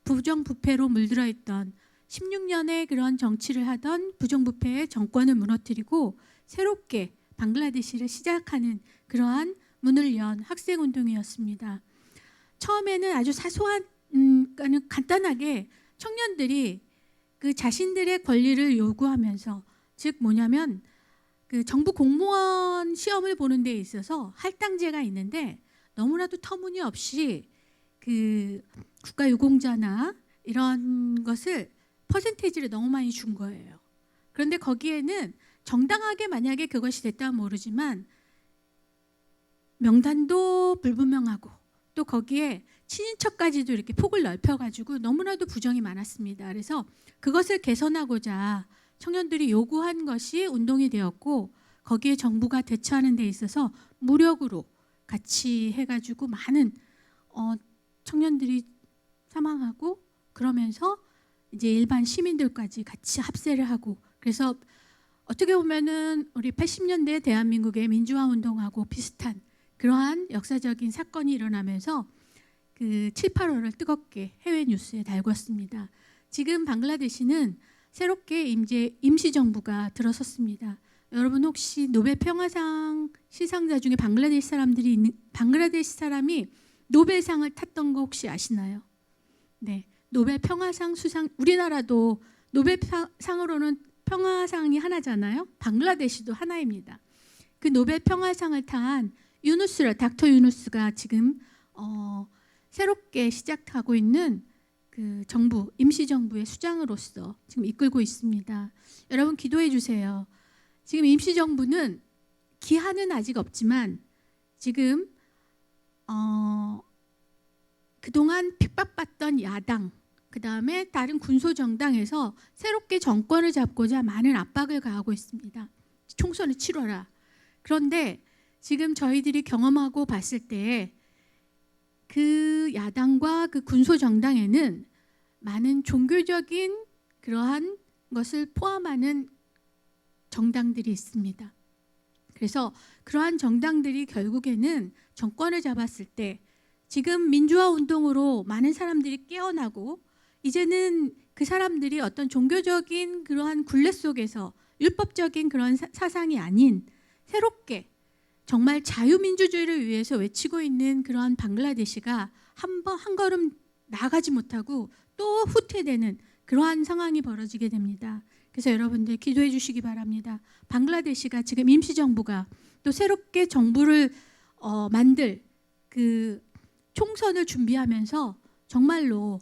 [SPEAKER 10] 부정부패로 물들어 있던 16년의 그런 정치를 하던 부정부패의 정권을 무너뜨리고 새롭게 방글라데시를 시작하는 그러한 문을 연 학생운동이었습니다. 처음에는 아주 사소한 간단하게 청년들이 그 자신들의 권리를 요구하면서 즉 뭐냐면 그 정부 공무원 시험을 보는 데 있어서 할당제가 있는데 너무나도 터무니없이 그 국가유공자나 이런 것을 퍼센테이지를 너무 많이 준 거예요. 그런데 거기에는 정당하게 만약에 그것이 됐다면 모르지만 명단도 불분명하고 또 거기에 친인척까지도 이렇게 폭을 넓혀가지고 너무나도 부정이 많았습니다. 그래서 그것을 개선하고자 청년들이 요구한 것이 운동이 되었고 거기에 정부가 대처하는 데 있어서 무력으로 같이 해가지고 많은 청년들이 사망하고 그러면서 이제 일반 시민들까지 같이 합세를 하고 그래서 어떻게 보면은 우리 80년대 대한민국의 민주화 운동하고 비슷한 그러한 역사적인 사건이 일어나면서 그 7, 8월을 뜨겁게 해외 뉴스에 달궜습니다. 지금 방글라데시는 새롭게 임시정부가 들어섰습니다. 여러분 혹시 노벨 평화상 시상자 중에 방글라데시 사람이 노벨상을 탔던 거 혹시 아시나요? 네, 노벨 평화상 수상 우리나라도 노벨상으로는 평화상이 하나잖아요. 방글라데시도 하나입니다. 그 노벨 평화상을 탄 닥터 유누스가 지금 새롭게 시작하고 있는 그 정부 임시정부의 수장으로서 지금 이끌고 있습니다. 여러분 기도해 주세요. 지금 임시정부는 기한은 아직 없지만 지금 그동안 핍박받던 야당 그 다음에 다른 군소정당에서 새롭게 정권을 잡고자 많은 압박을 가하고 있습니다. 총선을 치러라. 그런데 지금 저희들이 경험하고 봤을 때 그 야당과 그 군소정당에는 많은 종교적인 그러한 것을 포함하는 정당들이 있습니다. 그래서 그러한 정당들이 결국에는 정권을 잡았을 때 지금 민주화 운동으로 많은 사람들이 깨어나고 이제는 그 사람들이 어떤 종교적인 그러한 굴레 속에서 율법적인 그런 사상이 아닌 새롭게 정말 자유민주주의를 위해서 외치고 있는 그러한 방글라데시가 한 걸음 나가지 못하고 또 후퇴되는 그러한 상황이 벌어지게 됩니다. 그래서 여러분들 기도해 주시기 바랍니다. 방글라데시가 지금 임시정부가 또 새롭게 정부를 만들 그 총선을 준비하면서 정말로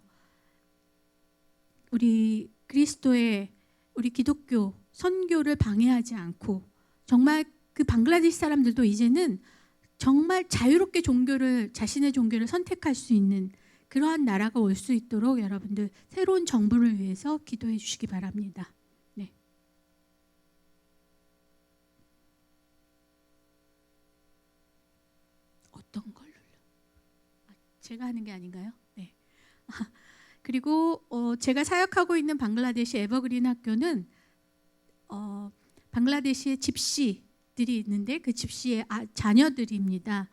[SPEAKER 10] 우리 그리스도의 우리 기독교 선교를 방해하지 않고 정말 그 방글라데시 사람들도 이제는 정말 자유롭게 자신의 종교를 선택할 수 있는 그러한 나라가 올 수 있도록 여러분들 새로운 정부를 위해서 기도해 주시기 바랍니다. 네. 어떤 걸 눌러? 제가 하는 게 아닌가요? 네. 그리고 제가 사역하고 있는 방글라데시 에버그린 학교는 방글라데시의 집시들이 있는데 그 집시의 자녀들입니다.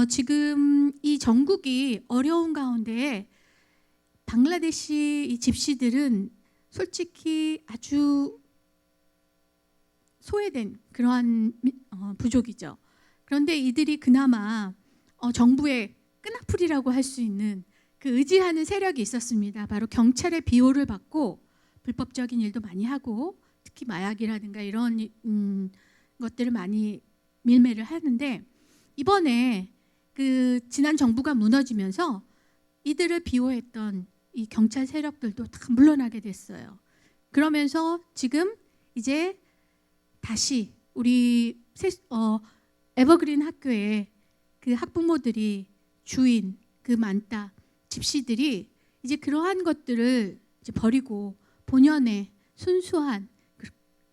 [SPEAKER 10] 지금 이 전국이 어려운 가운데 방글라데시 이 집시들은 솔직히 아주 소외된 그러한 부족이죠. 그런데 이들이 그나마 정부의 끈앞풀이라고 할 수 있는 그 의지하는 세력이 있었습니다. 바로 경찰의 비호를 받고 불법적인 일도 많이 하고 특히 마약이라든가 이런 것들을 많이 밀매를 하는데 이번에 그 지난 정부가 무너지면서 이들을 비호했던 이 경찰 세력들도 다 물러나게 됐어요. 그러면서 지금 이제 다시 우리 에버그린 학교에 그 학부모들이 주인 그 만따 집시들이 이제 그러한 것들을 이제 버리고 본연의 순수한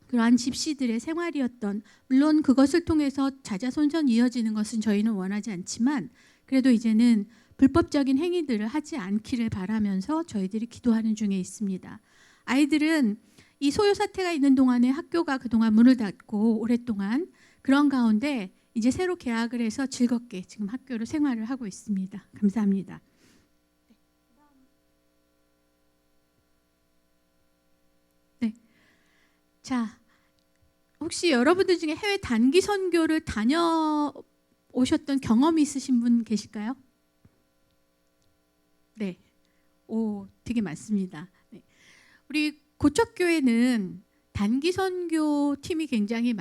[SPEAKER 10] 그러한 집시들의 생활이었던 물론 그것을 통해서 자자손손 이어지는 것은 저희는 원하지 않지만 그래도 이제는 불법적인 행위들을 하지 않기를 바라면서 저희들이 기도하는 중에 있습니다. 아이들은 이 소요 사태가 있는 동안에 학교가 그동안 문을 닫고 오랫동안 그런 가운데 이제 새로 개학을 해서 즐겁게 지금 학교를 생활을 하고 있습니다. 감사합니다. 네. 자, 혹시 여러분들 중에 해외 단기 선교를 다녀오셨던 경험이 있으신 분 계실까요? 네. 오, 되게 많습니다. 네. 우리 고척교회는 단기 선교 팀이 굉장히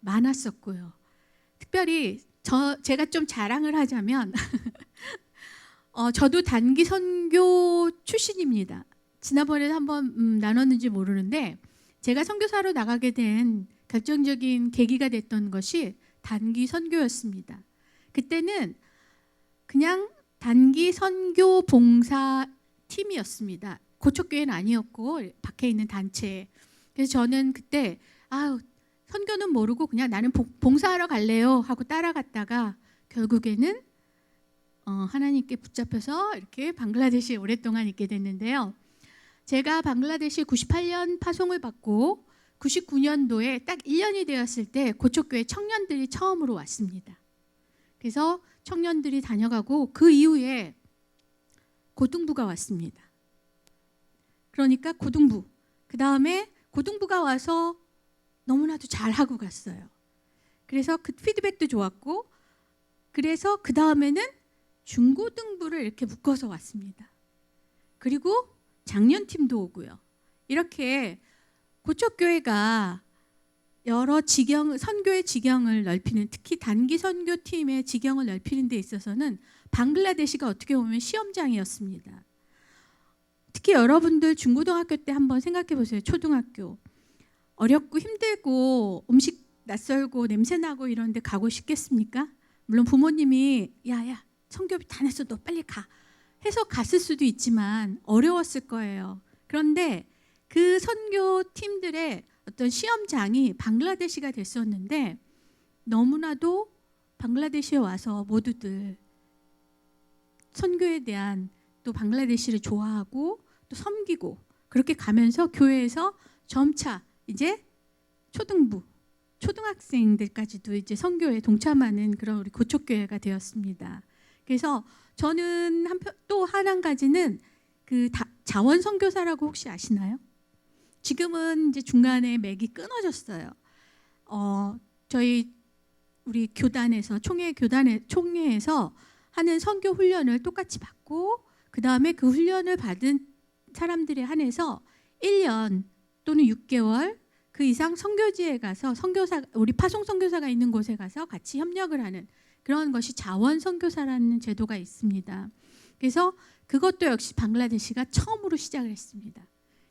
[SPEAKER 10] 많았었고요. 특별히 제가 좀 자랑을 하자면 저도 단기 선교 출신입니다. 지난번에 한번 나눴는지 모르는데 제가 선교사로 나가게 된 결정적인 계기가 됐던 것이 단기 선교였습니다. 그때는 그냥 단기 선교 봉사 팀이었습니다. 고척교회는 아니었고 밖에 있는 단체. 그래서 저는 그때 선교는 모르고 그냥 나는 봉사하러 갈래요 하고 따라갔다가 결국에는 하나님께 붙잡혀서 이렇게 방글라데시에 오랫동안 있게 됐는데요. 제가 방글라데시 98년 파송을 받고 99년도에 딱 1년이 되었을 때 고척교회 청년들이 처음으로 왔습니다. 그래서 청년들이 다녀가고 그 이후에 고등부가 왔습니다. 그러니까 고등부. 그 다음에 고등부가 와서 너무나도 잘하고 갔어요. 그래서 그 피드백도 좋았고 그래서 그 다음에는 중고등부를 이렇게 묶어서 왔습니다. 그리고 장년팀도 오고요. 이렇게 고척교회가 여러 선교의 지경을 넓히는, 특히 단기 선교팀의 지경을 넓히는 데 있어서는 방글라데시가 어떻게 보면 시험장이었습니다. 특히 여러분들 중고등학교 때 한번 생각해 보세요. 초등학교. 어렵고 힘들고 음식 낯설고 냄새나고 이런 데 가고 싶겠습니까? 물론 부모님이 야야 선교비 다 냈어 너 빨리 가 해서 갔을 수도 있지만 어려웠을 거예요. 그런데 그 선교팀들의 어떤 시험장이 방글라데시가 됐었는데 너무나도 방글라데시에 와서 모두들 선교에 대한 또 방글라데시를 좋아하고 또 섬기고 그렇게 가면서 교회에서 점차 이제 초등부, 초등학생들까지도 이제 선교에 동참하는 그런 우리 고척교회가 되었습니다. 그래서 저는 또 한 가지는 그 자원 선교사라고 혹시 아시나요? 지금은 이제 중간에 맥이 끊어졌어요. 저희 우리 교단에서 총회에서 하는 선교 훈련을 똑같이 받고 그 다음에 그 훈련을 받은 사람들에 한해서 1년 또는 6개월 그 이상 선교지에 가서 우리 파송 선교사가 있는 곳에 가서 같이 협력을 하는 그런 것이 자원 선교사라는 제도가 있습니다. 그래서 그것도 역시 방글라데시가 처음으로 시작을 했습니다.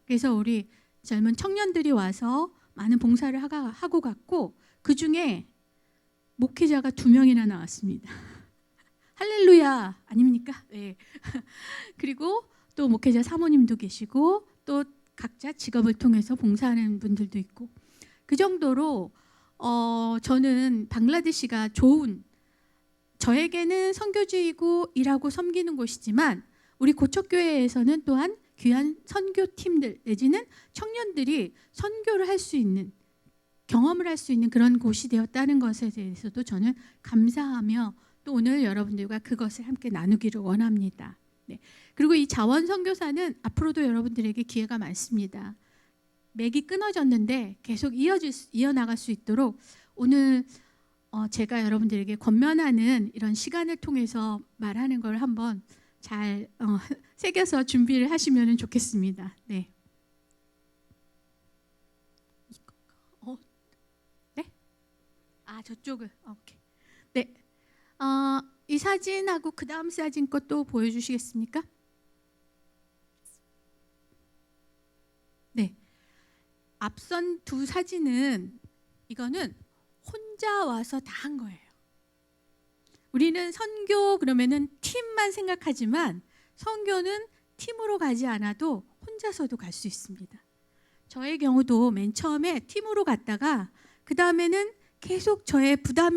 [SPEAKER 10] 그래서 우리 젊은 청년들이 와서 많은 봉사를 하고 갔고 그 중에 목회자가 2명이나 나왔습니다. 할렐루야 아닙니까? 네. 그리고 또 목회자 사모님도 계시고 또 각자 직업을 통해서 봉사하는 분들도 있고 그 정도로 저는 방글라데시가 좋은 저에게는 선교지이고 일하고 섬기는 곳이지만 우리 고척교회에서는 또한 귀한 선교팀들 내지는 청년들이 선교를 할 수 있는 경험을 할 수 있는 그런 곳이 되었다는 것에 대해서도 저는 감사하며 또 오늘 여러분들과 그것을 함께 나누기를 원합니다. 네. 그리고 이 자원 선교사는 앞으로도 여러분들에게 기회가 많습니다. 맥이 끊어졌는데 계속 이어나갈 수 있도록 오늘 제가 여러분들에게 권면하는 이런 시간을 통해서 말하는 걸 한번 잘 새겨서 준비를 하시면 좋겠습니다. 네. 네? 저쪽을. 오케이. 네. 이 사진하고 그 다음 사진 것도 보여주시겠습니까? 네. 앞선 두 사진은 이거는 혼자 와서 다 한 거예요. 우리는 선교 그러면은 팀만 생각하지만 선교는 팀으로 가지 않아도 혼자서도 갈 수 있습니다. 저의 경우도 맨 처음에 팀으로 갔다가 그 다음에는 계속 저의 부담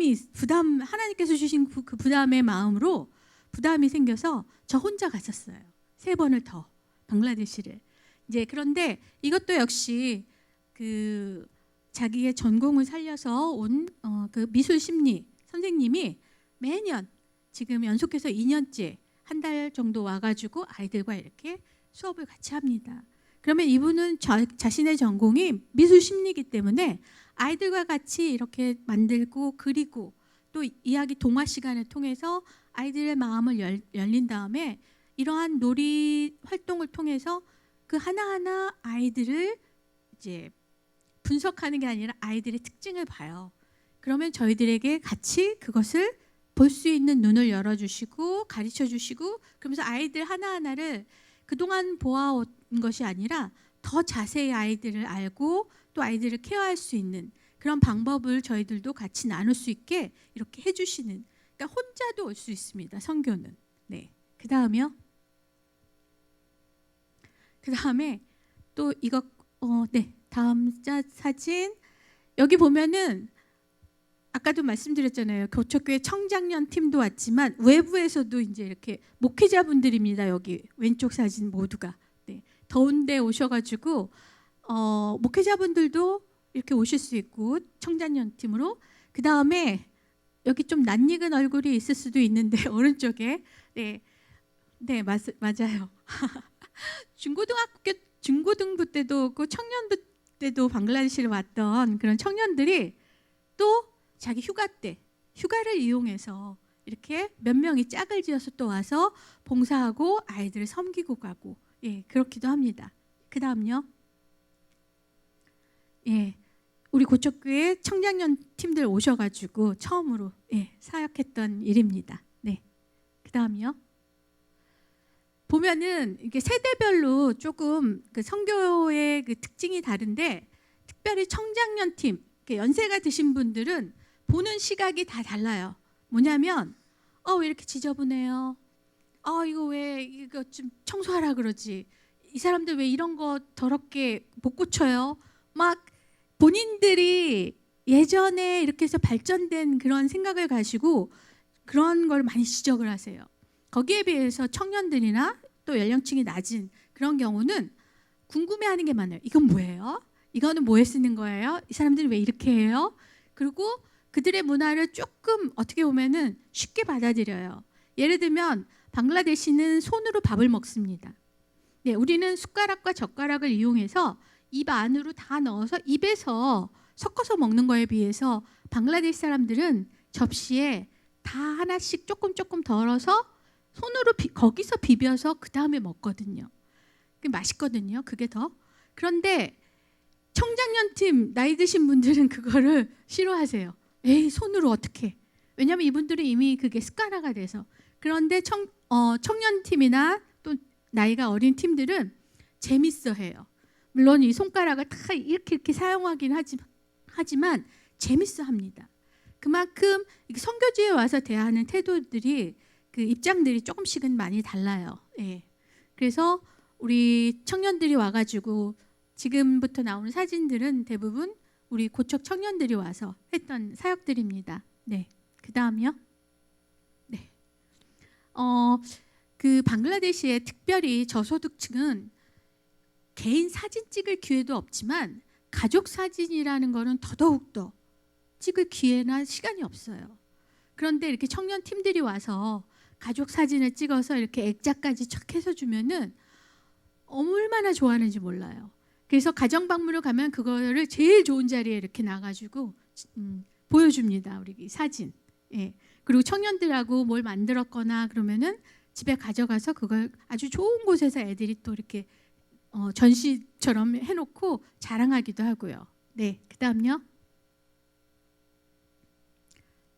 [SPEAKER 10] 하나님께서 주신 그 부담의 마음으로 부담이 생겨서 저 혼자 갔었어요. 3번을 더 방글라데시를. 이제 그런데 이것도 역시 그 자기의 전공을 살려서 온 그 미술 심리 선생님이 매년 지금 연속해서 2년째 한 달 정도 와가지고 아이들과 이렇게 수업을 같이 합니다. 그러면 이분은 자신의 전공이 미술 심리이기 때문에 아이들과 같이 이렇게 만들고 그리고 또 이야기 동화 시간을 통해서 아이들의 마음을 열린 다음에 이러한 놀이 활동을 통해서 그 하나하나 아이들을 이제 분석하는 게 아니라 아이들의 특징을 봐요. 그러면 저희들에게 같이 그것을 볼 수 있는 눈을 열어주시고 가르쳐주시고, 그러면서 아이들 하나하나를 그동안 보아온 것이 아니라 더 자세히 아이들을 알고 또 아이들을 케어할 수 있는 그런 방법을 저희들도 같이 나눌 수 있게 이렇게 해주시는, 그러니까 혼자도 올 수 있습니다. 선교는. 네. 그 다음에 또 이거 네, 다음 사진. 여기 보면은 아까도 말씀드렸잖아요. 교초교회 청장년 팀도 왔지만 외부에서도 이제 이렇게 목회자분들입니다. 여기 왼쪽 사진 모두가. 네. 더운데 오셔가지고 목회자분들도 이렇게 오실 수 있고 청장년 팀으로. 그 다음에 여기 좀 낯익은 얼굴이 있을 수도 있는데 오른쪽에 네, 맞아요. 중고등부 때도 그 청년부 때도 방글라데시를 왔던 그런 청년들이 또 자기 휴가 때 휴가를 이용해서 이렇게 몇 명이 짝을 지어서 또 와서 봉사하고 아이들을 섬기고 가고, 예, 그렇기도 합니다. 그 다음요. 예, 우리 고척교회 청장년 팀들 오셔가지고 처음으로 사역했던 일입니다. 네, 그 다음요. 보면은 이게 세대별로 조금 그 선교의 그 특징이 다른데, 특별히 청장년 팀, 연세가 드신 분들은 보는 시각이 다 달라요. 뭐냐면 왜 이렇게 지저분해요? 이거 왜 이거 좀 청소하라 그러지? 이 사람들 왜 이런 거 더럽게 못 고쳐요? 막 본인들이 예전에 이렇게 해서 발전된 그런 생각을 가지고 그런 걸 많이 지적을 하세요. 거기에 비해서 청년들이나 또 연령층이 낮은 그런 경우는 궁금해하는 게 많아요. 이건 뭐예요? 이거는 뭐에 쓰는 거예요? 이 사람들이 왜 이렇게 해요? 그리고 그들의 문화를 조금 어떻게 보면은 쉽게 받아들여요. 예를 들면 방글라데시는 손으로 밥을 먹습니다. 네, 우리는 숟가락과 젓가락을 이용해서 입 안으로 다 넣어서 입에서 섞어서 먹는 거에 비해서 방글라데시 사람들은 접시에 다 하나씩 조금 덜어서 손으로 거기서 비벼서 그 다음에 먹거든요. 그게 맛있거든요. 그게 더. 그런데 청장년 팀 나이 드신 분들은 그거를 싫어하세요. 에이, 손으로 어떻게? 왜냐하면 이분들은 이미 그게 습관화가 돼서. 그런데 청년 팀이나 또 나이가 어린 팀들은 재밌어해요. 물론 이 손가락을 다 이렇게 사용하긴 하지만 재밌어합니다. 그만큼 선교지에 와서 대하는 태도들이, 그 입장들이 조금씩은 많이 달라요. 예. 그래서 우리 청년들이 와가지고 지금부터 나오는 사진들은 대부분 우리 고척 청년들이 와서 했던 사역들입니다. 네, 그 다음이요. 네, 그 방글라데시의 특별히 저소득층은 개인 사진 찍을 기회도 없지만 가족 사진이라는 거는 더더욱더 찍을 기회나 시간이 없어요. 그런데 이렇게 청년 팀들이 와서 가족 사진을 찍어서 이렇게 액자까지 척 해서 주면은 얼마나 좋아하는지 몰라요. 그래서 가정 방문을 가면 그거를 제일 좋은 자리에 이렇게 놔가지고 보여줍니다. 우리 사진. 예. 그리고 청년들하고 뭘 만들었거나 그러면은 집에 가져가서 그걸 아주 좋은 곳에서 애들이 또 이렇게 전시처럼 해놓고 자랑하기도 하고요. 네, 그다음요.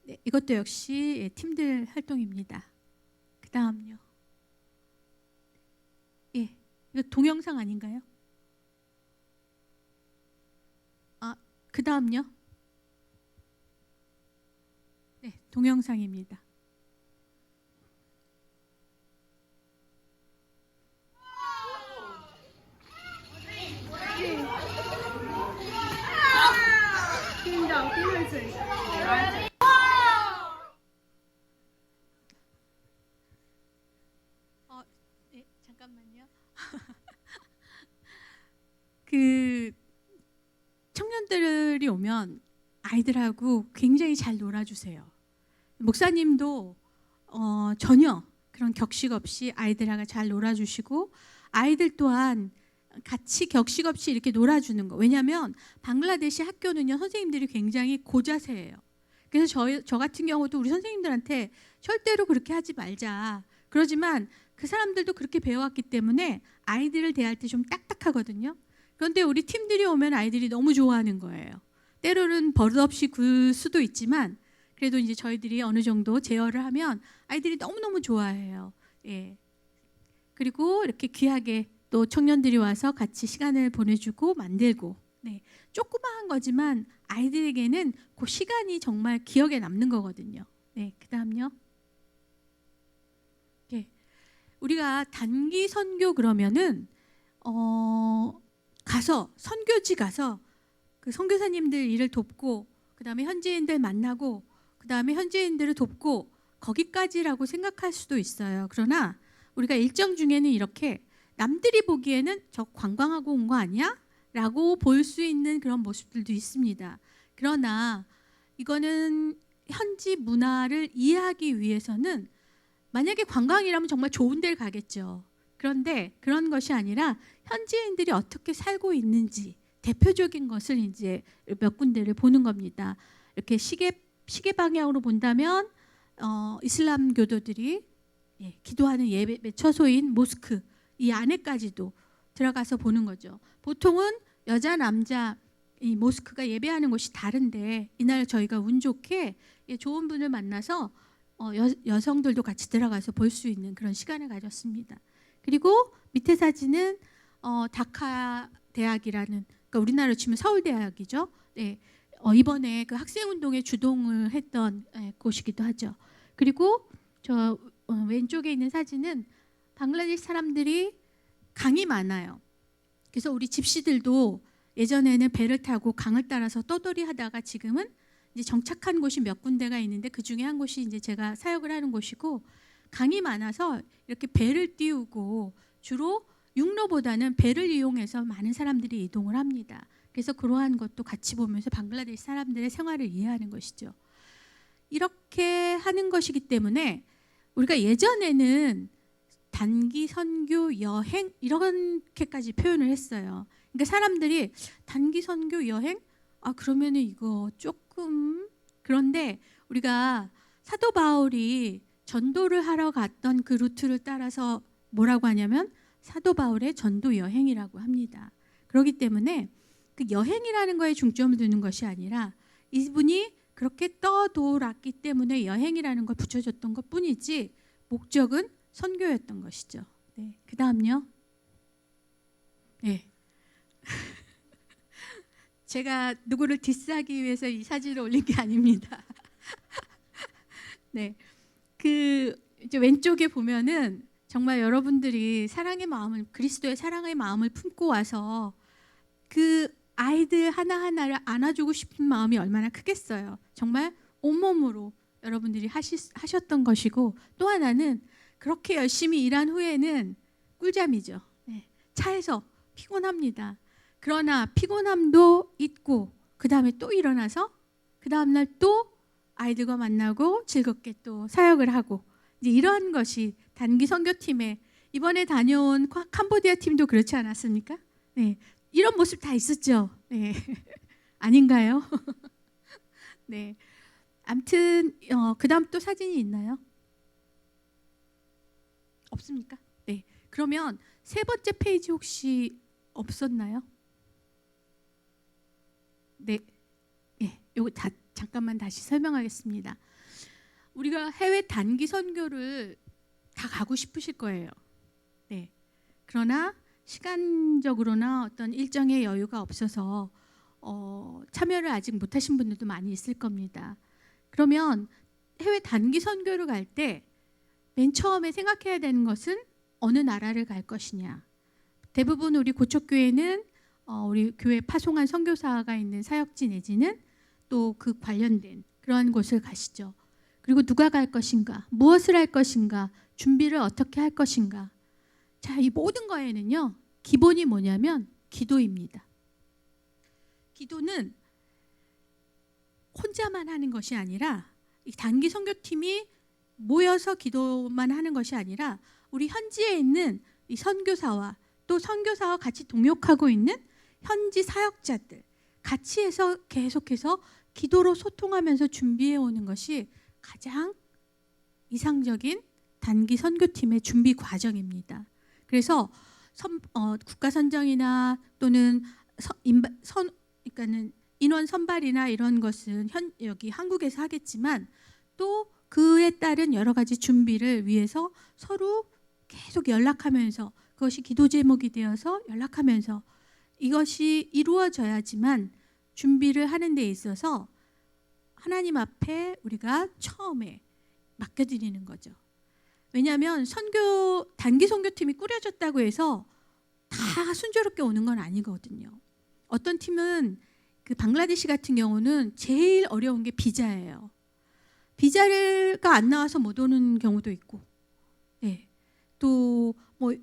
[SPEAKER 10] 네, 이것도 역시 팀들 활동입니다. 그다음요. 예, 이거 동영상 아닌가요? 그다음요. 네, 동영상입니다. 네, 잠깐만요. 그 청년들이 오면 아이들하고 굉장히 잘 놀아주세요. 목사님도 전혀 그런 격식 없이 아이들하고 잘 놀아주시고, 아이들 또한 같이 격식 없이 이렇게 놀아주는 거. 왜냐하면 방글라데시 학교는요, 선생님들이 굉장히 고자세예요. 그래서 저 같은 경우도 우리 선생님들한테 절대로 그렇게 하지 말자. 그러지만 그 사람들도 그렇게 배워왔기 때문에 아이들을 대할 때 좀 딱딱하거든요. 그런데 우리 팀들이 오면 아이들이 너무 좋아하는 거예요. 때로는 버릇없이 굴 수도 있지만 그래도 이제 저희들이 어느 정도 제어를 하면 아이들이 너무너무 좋아해요. 예. 그리고 이렇게 귀하게 또 청년들이 와서 같이 시간을 보내주고 만들고, 네. 조그마한 거지만 아이들에게는 그 시간이 정말 기억에 남는 거거든요. 네. 그다음요. 예. 우리가 단기 선교 그러면은 가서 선교지 가서 그 선교사님들 일을 돕고 그다음에 현지인들 만나고 그다음에 현지인들을 돕고 거기까지라고 생각할 수도 있어요. 그러나 우리가 일정 중에는 이렇게 남들이 보기에는 저 관광하고 온 거 아니야? 라고 볼 수 있는 그런 모습들도 있습니다. 그러나 이거는 현지 문화를 이해하기 위해서는 만약에 관광이라면 정말 좋은 데를 가겠죠. 그런데 그런 것이 아니라 현지인들이 어떻게 살고 있는지 대표적인 것을 이제 몇 군데를 보는 겁니다. 이렇게 시계 방향으로 본다면 이슬람 교도들이 기도하는 예배 처소인 모스크 이 안에까지도 들어가서 보는 거죠. 보통은 여자 남자 이 모스크가 예배하는 곳이 다른데 이날 저희가 운 좋게 좋은 분을 만나서 여성들도 같이 들어가서 볼 수 있는 그런 시간을 가졌습니다. 그리고 밑에 사진은 다카 대학이라는 그러니까 우리나라로 치면 서울대학이죠. 네. 이번에 그 학생운동에 주동을 했던 곳이기도 하죠. 그리고 저 왼쪽에 있는 사진은 방글라데시 사람들이 강이 많아요. 그래서 우리 집시들도 예전에는 배를 타고 강을 따라서 떠돌이 하다가 지금은 이제 정착한 곳이 몇 군데가 있는데 그 중에 한 곳이 이제 제가 사역을 하는 곳이고 강이 많아서 이렇게 배를 띄우고 주로 육로보다는 배를 이용해서 많은 사람들이 이동을 합니다. 그래서 그러한 것도 같이 보면서 방글라데시 사람들의 생활을 이해하는 것이죠. 이렇게 하는 것이기 때문에 우리가 예전에는 단기 선교 여행 이렇게까지 표현을 했어요. 그러니까 사람들이 단기 선교 여행? 그러면은 이거 조금 그런데 우리가 사도 바울이 전도를 하러 갔던 그 루트를 따라서 뭐라고 하냐면 사도 바울의 전도 여행이라고 합니다. 그렇기 때문에 그 여행이라는 거에 중점을 두는 것이 아니라 이분이 그렇게 떠돌았기 때문에 여행이라는 걸 붙여줬던 것 뿐이지 목적은 선교였던 것이죠. 네. 그 다음요. 네. 제가 누구를 디스하기 위해서 이 사진을 올린 게 아닙니다. 네. 그 이제 왼쪽에 보면은 정말 여러분들이 사랑의 마음을 그리스도의 사랑의 마음을 품고 와서 그 아이들 하나하나를 안아주고 싶은 마음이 얼마나 크겠어요. 정말 온몸으로 여러분들이 하셨던 것이고 또 하나는 그렇게 열심히 일한 후에는 꿀잠이죠. 네. 차에서 피곤합니다. 그러나 피곤함도 잊고 그 다음에 또 일어나서 그 다음날 또 아이들과 만나고 즐겁게 또 사역을 하고 이제 이러한 것이 단기 선교팀에 이번에 다녀온 캄보디아 팀도 그렇지 않았습니까? 네. 이런 모습 다 있었죠. 네. 아닌가요? 네. 아무튼 그다음 또 사진이 있나요? 없습니까? 네. 그러면 세 번째 페이지 혹시 없었나요? 네. 예. 요거 잠깐만 다시 설명하겠습니다. 우리가 해외 단기 선교를 다 가고 싶으실 거예요. 네. 그러나 시간적으로나 어떤 일정의 여유가 없어서 참여를 아직 못하신 분들도 많이 있을 겁니다. 그러면 해외 단기 선교를 갈 때 맨 처음에 생각해야 되는 것은 어느 나라를 갈 것이냐. 대부분 우리 고척교회는 우리 교회 파송한 선교사가 있는 사역지 내지는 또 그 관련된 그러한 곳을 가시죠. 그리고 누가 갈 것인가, 무엇을 할 것인가, 준비를 어떻게 할 것인가. 자, 이 모든 거에는요 기본이 뭐냐면 기도입니다. 기도는 혼자만 하는 것이 아니라 이 단기 선교팀이 모여서 기도만 하는 것이 아니라 우리 현지에 있는 이 선교사와 또 선교사와 같이 동역하고 있는 현지 사역자들 같이 해서 계속해서 기도로 소통하면서 준비해 오는 것이 가장 이상적인 단기 선교팀의 준비 과정입니다. 그래서 국가 선정이나 또는 그러니까는 인원 선발이나 이런 것은 여기 한국에서 하겠지만 또 그에 따른 여러 가지 준비를 위해서 서로 계속 연락하면서 그것이 기도 제목이 되어서 연락하면서 이것이 이루어져야지만 준비를 하는 데 있어서 하나님 앞에 우리가 처음에 맡겨드리는 거죠. 왜냐하면 단기 선교팀이 꾸려졌다고 해서 다 순조롭게 오는 건 아니거든요. 어떤 팀은 그 방글라데시 같은 경우는 제일 어려운 게 비자예요. 비자가 안 나와서 못 오는 경우도 있고, 네. 또 뭐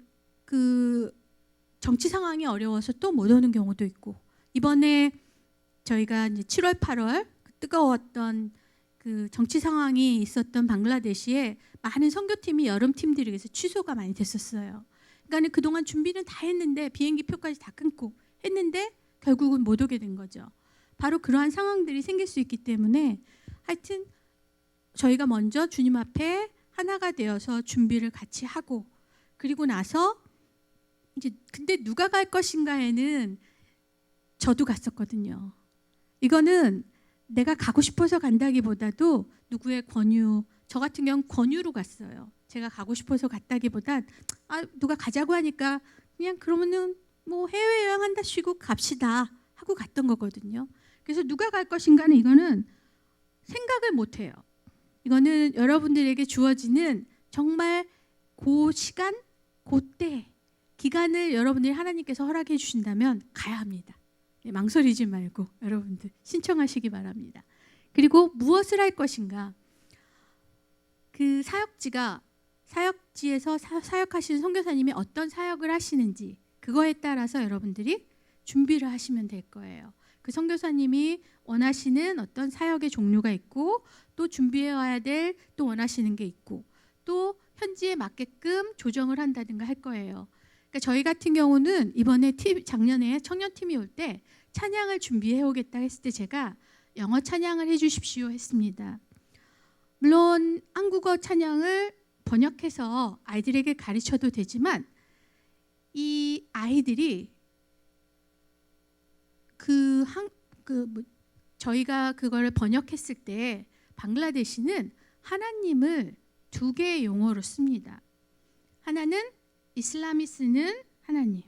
[SPEAKER 10] 그 정치 상황이 어려워서 또 못 오는 경우도 있고, 이번에 저희가 이제 7월, 8월 뜨거웠던 그 정치 상황이 있었던 방글라데시에 많은 선교팀이 여름 팀들에 의해서 취소가 많이 됐었어요. 그러니까 그동안 준비는 다 했는데 비행기 표까지 다 끊고 했는데 결국은 못 오게 된 거죠. 바로 그러한 상황들이 생길 수 있기 때문에 하여튼 저희가 먼저 주님 앞에 하나가 되어서 준비를 같이 하고, 그리고 나서 이제 근데 누가 갈 것인가에는 저도 갔었거든요. 이거는 내가 가고 싶어서 간다기보다도 누구의 권유, 저 같은 경우는 권유로 갔어요. 제가 가고 싶어서 갔다기보단 누가 가자고 하니까 그냥 그러면은 뭐 해외여행 한다시고 갑시다 하고 갔던 거거든요. 그래서 누가 갈 것인가는 이거는 생각을 못 해요. 이거는 여러분들에게 주어지는 정말 그 시간, 그때 기간을 여러분들이 하나님께서 허락해 주신다면 가야 합니다. 네, 망설이지 말고 여러분들 신청하시기 바랍니다. 그리고 무엇을 할 것인가? 그 사역지에서 사역하시는 선교사님이 어떤 사역을 하시는지 그거에 따라서 여러분들이 준비를 하시면 될 거예요. 그 선교사님이 원하시는 어떤 사역의 종류가 있고, 또 준비해 와야 될 또 원하시는 게 있고, 또 현지에 맞게끔 조정을 한다든가 할 거예요. 그러니까 저희 같은 경우는 이번에 작년에 청년팀이 올 때 찬양을 준비해 오겠다 했을 때 제가 영어 찬양을 해 주십시오 했습니다. 물론 한국어 찬양을 번역해서 아이들에게 가르쳐도 되지만 이 아이들이 저희가 그걸 번역했을 때 방글라데시는 하나님을 두 개의 용어로 씁니다. 하나는 이슬람이 쓰는 하나님,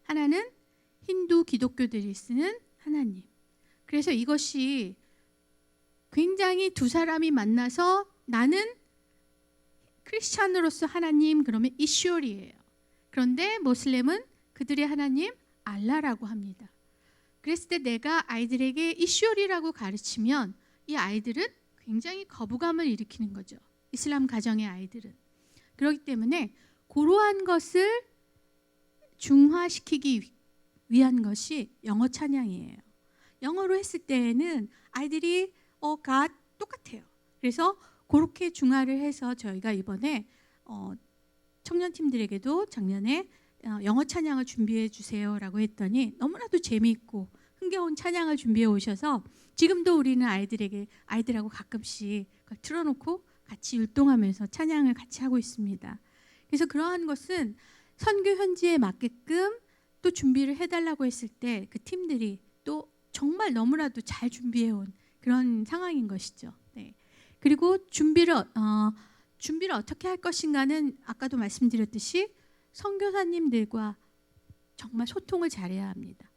[SPEAKER 10] 하나는 힌두 기독교들이 쓰는 하나님. 그래서 이것이 굉장히 두 사람이 만나서 나는 크리스찬으로서 하나님 그러면 이슈얼이에요. 그런데 모슬렘은 그들의 하나님 알라라고 합니다. 그랬을 때 내가 아이들에게 이슈얼이라고 가르치면 이 아이들은 굉장히 거부감을 일으키는 거죠. 이슬람 가정의 아이들은. 그렇기 때문에 그러한 것을 중화시키기 위한 것이 영어 찬양이에요. 영어로 했을 때에는 아이들이 가 똑같아요. 그래서 그렇게 중화를 해서 저희가 이번에 청년팀들에게도 작년에 영어 찬양을 준비해 주세요라고 했더니 너무나도 재미있고 흥겨운 찬양을 준비해 오셔서 지금도 우리는 아이들하고 가끔씩 틀어놓고 같이 율동하면서 찬양을 같이 하고 있습니다. 그래서 그러한 것은 선교 현지에 맞게끔 또 준비를 해달라고 했을 때 그 팀들이 또 정말 너무나도 잘 준비해온 그런 상황인 것이죠. 네. 그리고 준비를 어떻게 할 것인가는 아까도 말씀드렸듯이 선교사님들과 정말 소통을 잘해야 합니다.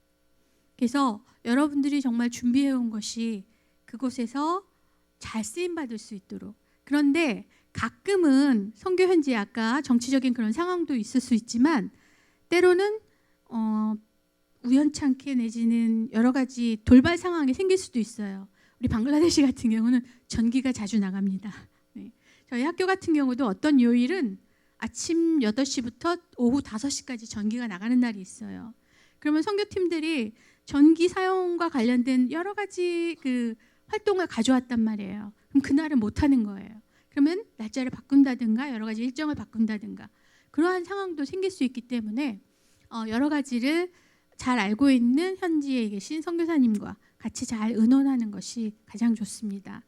[SPEAKER 10] 그래서 여러분들이 정말 준비해온 것이 그곳에서 잘 쓰임받을 수 있도록. 그런데 가끔은 선교 현지에 아까 정치적인 그런 상황도 있을 수 있지만 때로는 우연찮게 내지는 여러 가지 돌발 상황이 생길 수도 있어요. 우리 방글라데시 같은 경우는 전기가 자주 나갑니다. 네. 저희 학교 같은 경우도 어떤 요일은 아침 8시부터 오후 5시까지 전기가 나가는 날이 있어요. 그러면 선교팀들이 전기 사용과 관련된 여러 가지 그 활동을 가져왔단 말이에요. 그럼 그날은 못 하는 거예요. 그러면 날짜를 바꾼다든가 여러 가지 일정을 바꾼다든가 그러한 상황도 생길 수 있기 때문에 여러 가지를 잘 알고 있는 현지에 계신 선교사님과 같이 잘 의논하는 것이 가장 좋습니다.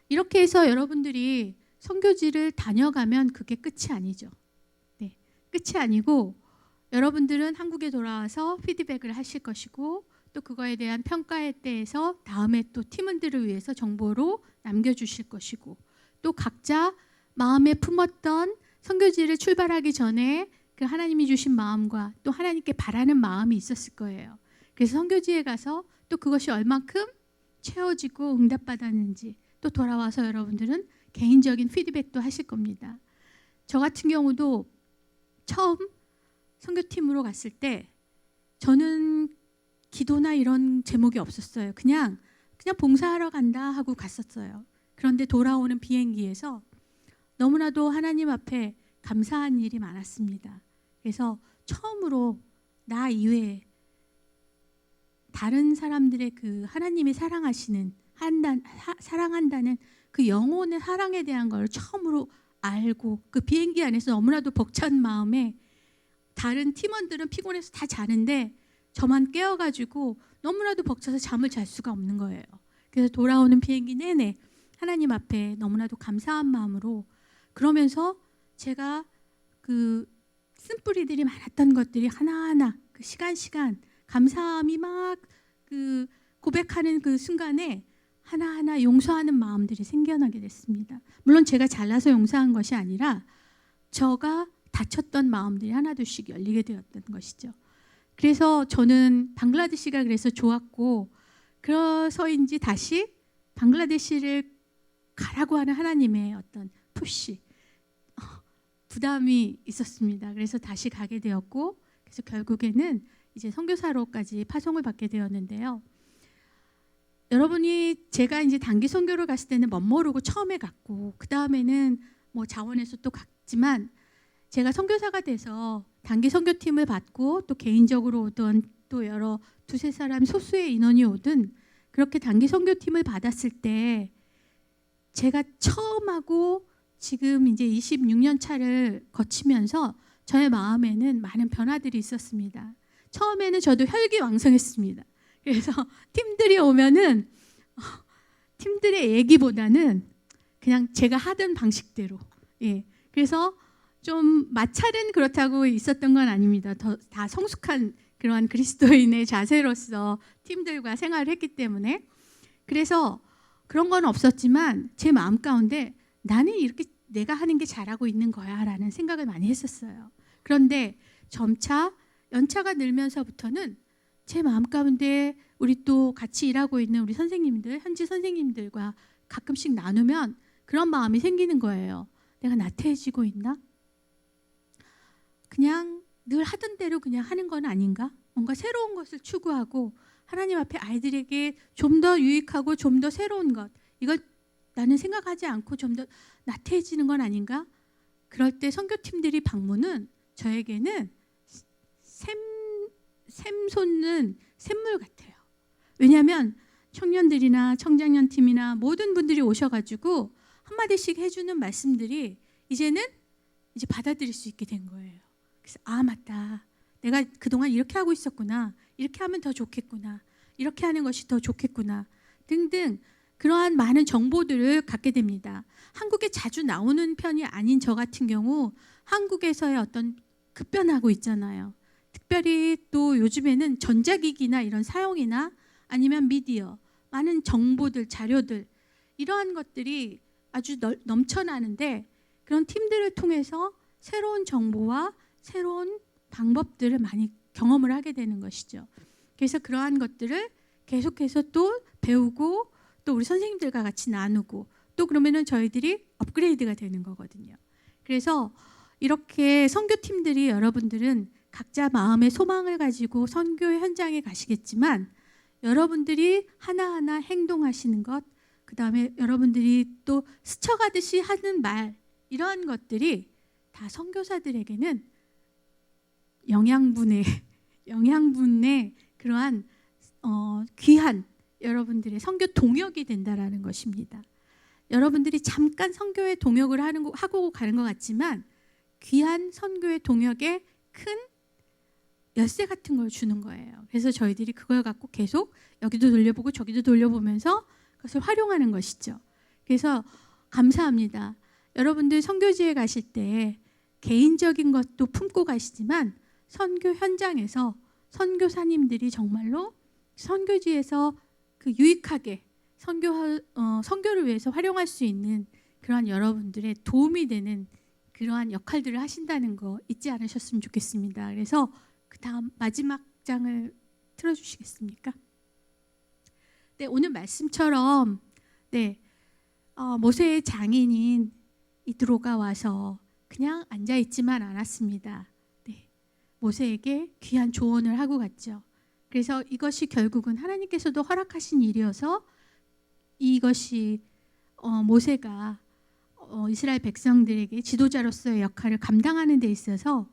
[SPEAKER 10] 이렇게 해서 여러분들이 선교지를 다녀가면 그게 끝이 아니죠. 네, 끝이 아니고 여러분들은 한국에 돌아와서 피드백을 하실 것이고 또 그거에 대한 평가에 대해서 다음에 또 팀원들을 위해서 정보로 남겨주실 것이고 또 각자 마음에 품었던 선교지를 출발하기 전에 그 하나님이 주신 마음과 또 하나님께 바라는 마음이 있었을 거예요. 그래서 선교지에 가서 또 그것이 얼만큼 채워지고 응답받았는지 또 돌아와서 여러분들은 개인적인 피드백도 하실 겁니다. 저 같은 경우도 처음 선교팀으로 갔을 때 저는 기도나 이런 제목이 없었어요. 그냥 봉사하러 간다 하고 갔었어요. 그런데 돌아오는 비행기에서 너무나도 하나님 앞에 감사한 일이 많았습니다. 그래서 처음으로 나 이외에 다른 사람들의 그 하나님이 사랑한다는 그 영혼의 사랑에 대한 걸 처음으로 알고 그 비행기 안에서 너무나도 벅찬 마음에 다른 팀원들은 피곤해서 다 자는데 저만 깨어가지고 너무나도 벅차서 잠을 잘 수가 없는 거예요. 그래서 돌아오는 비행기 내내 하나님 앞에 너무나도 감사한 마음으로 그러면서 제가 그 쓴뿌리들이 많았던 것들이 하나하나 그 시간 감사함이 막 그 고백하는 그 순간에 하나하나 용서하는 마음들이 생겨나게 됐습니다. 물론 제가 잘나서 용서한 것이 아니라 저가 다쳤던 마음들이 하나둘씩 열리게 되었던 것이죠. 그래서 저는 방글라데시가 그래서 좋았고 그래서인지 다시 방글라데시를 가라고 하는 하나님의 어떤 푸시 부담이 있었습니다. 그래서 다시 가게 되었고 그래서 결국에는 이제 선교사로까지 파송을 받게 되었는데요. 여러분이 제가 이제 단기 선교를 갔을 때는 멋모르고 처음에 갔고 그 다음에는 뭐 자원에서 또 갔지만 제가 선교사가 돼서 단기 선교팀을 받고 또 개인적으로 오던 또 여러 두세 사람 소수의 인원이 오든 그렇게 단기 선교팀을 받았을 때 제가 처음 하고 지금 이제 26년 차를 거치면서 저의 마음에는 많은 변화들이 있었습니다. 처음에는 저도 혈기왕성했습니다. 그래서 팀들이 오면은 팀들의 얘기보다는 그냥 제가 하던 방식대로 그래서 좀 마찰은 그렇다고 있었던 건 아닙니다. 다 성숙한 그러한 그리스도인의 자세로서 팀들과 생활을 했기 때문에 그래서 그런 건 없었지만 제 마음 가운데 나는 이렇게 내가 하는 게 잘하고 있는 거야 라는 생각을 많이 했었어요. 그런데 점차 연차가 늘면서부터는 제 마음 가운데 우리 또 같이 일하고 있는 우리 선생님들, 현지 선생님들과 가끔씩 나누면 그런 마음이 생기는 거예요. 내가 나태해지고 있나? 그냥 늘 하던 대로 그냥 하는 건 아닌가? 뭔가 새로운 것을 추구하고 하나님 앞에 아이들에게 좀 더 유익하고 좀 더 새로운 것 이걸 나는 생각하지 않고 좀 더 나태해지는 건 아닌가? 그럴 때 선교팀들이 방문은 저에게는 샘솟는 샘물 같아요. 왜냐하면 청년들이나 청장년 팀이나 모든 분들이 오셔가지고 한마디씩 해주는 말씀들이 이제는 이제 받아들일 수 있게 된 거예요. 그래서 아 맞다. 내가 그동안 이렇게 하고 있었구나. 이렇게 하면 더 좋겠구나. 이렇게 하는 것이 더 좋겠구나. 등등 그러한 많은 정보들을 갖게 됩니다. 한국에 자주 나오는 편이 아닌 저 같은 경우 한국에서의 어떤 급변하고 있잖아요. 특별히 또 요즘에는 전자기기나 이런 사용이나 아니면 미디어, 많은 정보들, 자료들 이러한 것들이 아주 넘쳐나는데 그런 팀들을 통해서 새로운 정보와 새로운 방법들을 많이 경험을 하게 되는 것이죠. 그래서 그러한 것들을 계속해서 또 배우고 또 우리 선생님들과 같이 나누고 또 그러면은 저희들이 업그레이드가 되는 거거든요. 그래서 이렇게 선교팀들이 여러분들은 각자 마음의 소망을 가지고 선교 현장에 가시겠지만 여러분들이 하나하나 행동하시는 것, 그 다음에 여러분들이 또 스쳐가듯이 하는 말 이러한 것들이 다 선교사들에게는 영양분의 그러한 귀한 여러분들의 선교 동역이 된다라는 것입니다. 여러분들이 잠깐 선교의 동역을 하고 가는 것 같지만 귀한 선교의 동역에 큰 열쇠 같은 걸 주는 거예요. 그래서 저희들이 그걸 갖고 계속 여기도 돌려보고 저기도 돌려보면서 그것을 활용하는 것이죠. 그래서 감사합니다. 여러분들 선교지에 가실 때 개인적인 것도 품고 가시지만 선교 현장에서 선교사님들이 정말로 선교지에서 그 유익하게 선교를 위해서 활용할 수 있는 그러한 여러분들의 도움이 되는 그러한 역할들을 하신다는 거 잊지 않으셨으면 좋겠습니다. 그래서 그 다음 마지막 장을 틀어주시겠습니까? 네, 오늘 말씀처럼 모세의 장인인 이드로가 와서 그냥 앉아 있지만 않았습니다. 네, 모세에게 귀한 조언을 하고 갔죠. 그래서 이것이 결국은 하나님께서도 허락하신 일이어서 이것이 모세가 이스라엘 백성들에게 지도자로서의 역할을 감당하는 데 있어서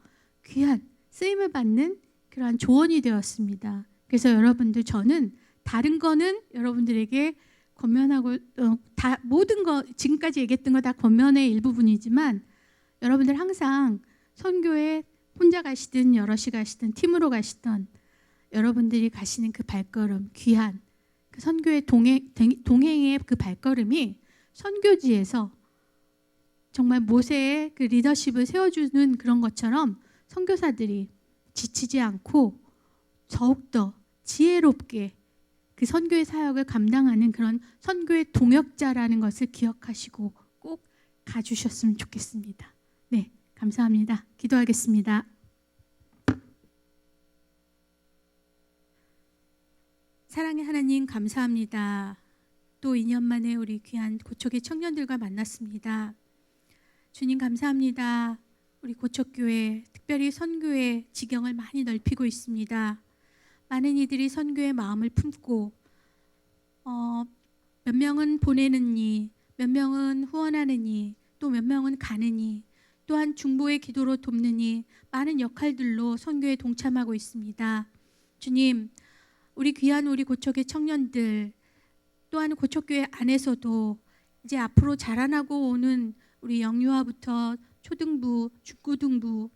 [SPEAKER 10] 귀한 쓰임을 받는 그러한 조언이 되었습니다. 그래서 여러분들, 저는 다른 거는 여러분들에게 권면하고 다 모든 거 지금까지 얘기했던 거 다 권면의 일부분이지만 여러분들 항상 선교에 혼자 가시든 여럿이 가시든 팀으로 가시든 여러분들이 가시는 그 발걸음, 귀한 그 선교의 동행의 그 발걸음이 선교지에서 정말 모세의 그 리더십을 세워주는 그런 것처럼 선교사들이 지치지 않고 더욱더 지혜롭게 그 선교의 사역을 감당하는 그런 선교의 동역자라는 것을 기억하시고 꼭 가주셨으면 좋겠습니다. 네, 감사합니다. 기도하겠습니다. 사랑의 하나님, 감사합니다. 또 2년 만에 우리 귀한 고척의 청년들과 만났습니다. 주님, 감사합니다. 우리 고척교회, 특별히 선교의 지경을 많이 넓히고 있습니다. 많은 이들이 선교의 마음을 품고 몇 명은 보내느니, 몇 명은 후원하느니, 또 몇 명은 가느니, 또한 중보의 기도로 돕느니 많은 역할들로 선교에 동참하고 있습니다. 주님, 우리 귀한 우리 고척의 청년들, 또한 고척교회 안에서도 이제 앞으로 자라나고 오는 우리 영유아부터 초등부, 중고등부,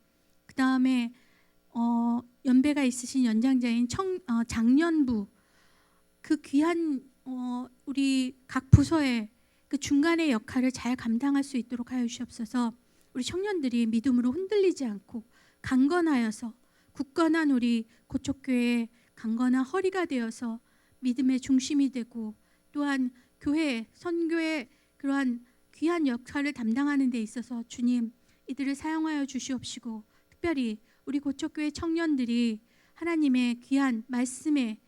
[SPEAKER 10] 그 다음에 연배가 있으신 연장자인 장년부, 그 귀한 우리 각 부서의 그 중간의 역할을 잘 감당할 수 있도록 하여 주시옵소서. 우리 청년들이 믿음으로 흔들리지 않고 강건하여서 굳건한 우리 고척교회의 강건한 허리가 되어서 믿음의 중심이 되고 또한 교회, 선교의 그러한 귀한 역할을 담당하는 데 있어서 주님, 이들을 사용하여 주시옵시고 특별히 우리 고척교회 청년들이 하나님의 귀한 말씀에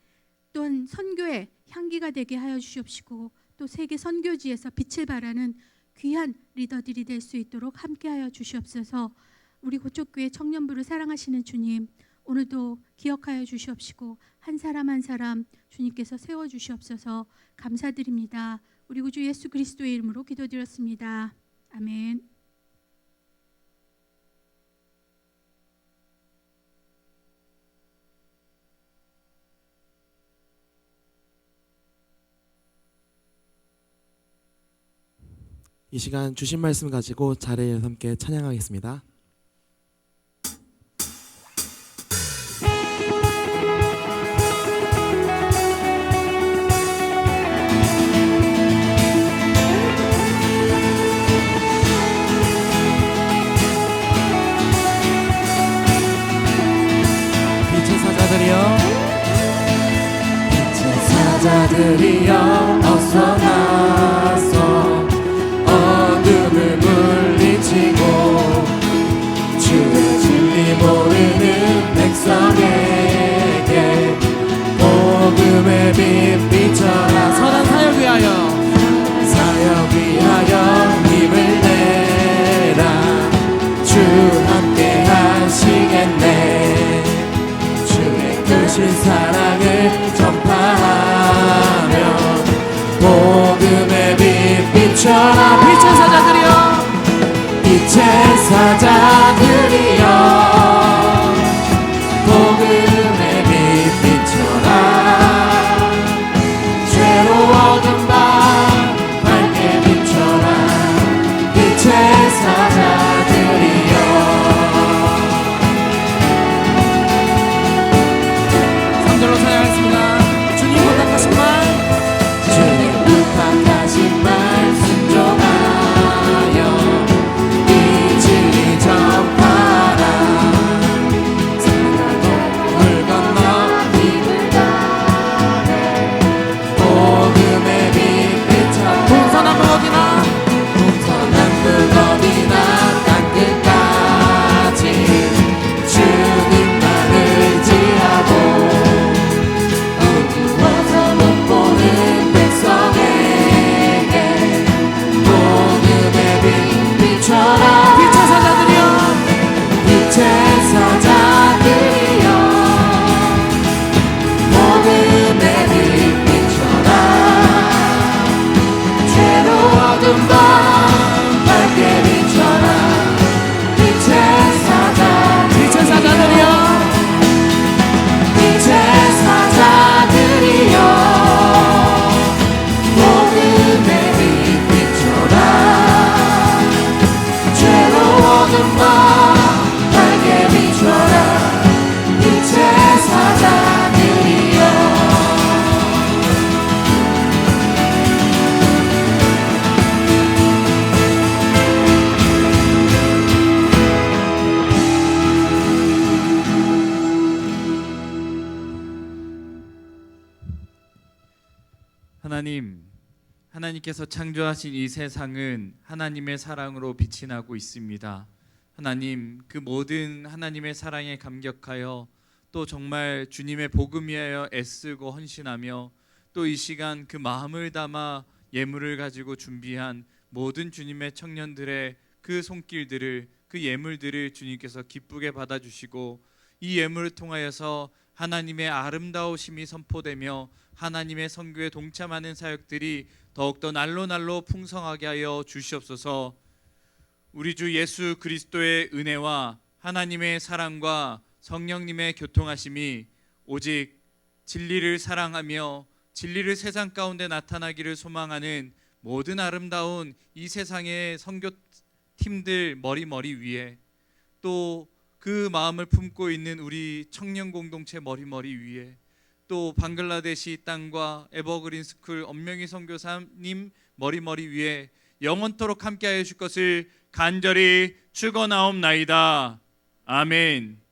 [SPEAKER 10] 또한 선교의 향기가 되게 하여 주시옵시고 또 세계 선교지에서 빛을 발하는 귀한 리더들이 될 수 있도록 함께하여 주시옵소서. 우리 고척교회 청년부를 사랑하시는 주님, 오늘도 기억하여 주시옵시고 한 사람 한 사람 주님께서 세워주시옵소서. 감사드립니다. 우리 구주 예수 그리스도의 이름으로 기도드렸습니다. 아멘.
[SPEAKER 1] 이 시간 주신 말씀 가지고 자리에서 함께 찬양하겠습니다. 빛의 사자들이여 어서 나서 어둠을 물리치고 주의 진리 모르는 백성에게 복음의 빛 비춰라. 선한 사역 위하여 힘을 내라. 주 함께 하시겠네. 주의 크신 사랑을 전파하며 복음의 빛 비춰라. 빛의 사자들이여 복음의 빛 비춰라. 죄로 어두운 밤 밝게 비춰라. 빛의 사자들이여. 성도로 사용하겠습니다. 주님 부탁하신 말 순종하여 이 진리 전
[SPEAKER 5] 하나님께서 창조하신 이 세상은 하나님의 사랑으로 빛이 나고 있습니다. 하나님, 그 모든 하나님의 사랑에 감격하여 또 정말 주님의 복음 위하여 애쓰고 헌신하며 또 이 시간 그 마음을 담아 예물을 가지고 준비한 모든 주님의 청년들의 그 손길들을, 그 예물들을 주님께서 기쁘게 받아주시고 이 예물을 통하여서 하나님의 아름다우심이 선포되며 하나님의 선교에 동참하는 사역들이 더욱더 날로 풍성하게 하여 주시옵소서. 우리 주 예수 그리스도의 은혜와 하나님의 사랑과 성령님의 교통하심이 오직 진리를 사랑하며 진리를 세상 가운데 나타나기를 소망하는 모든 아름다운 이 세상의 선교팀들 머리 위에 또 그 마음을 품고 있는 우리 청년 공동체 머리 위에 또 방글라데시 땅과 에버그린 스쿨 엄명희 선교사님 머리 위에 영원토록 함께하여 주실 것을 간절히 축원하옵나이다. 아멘.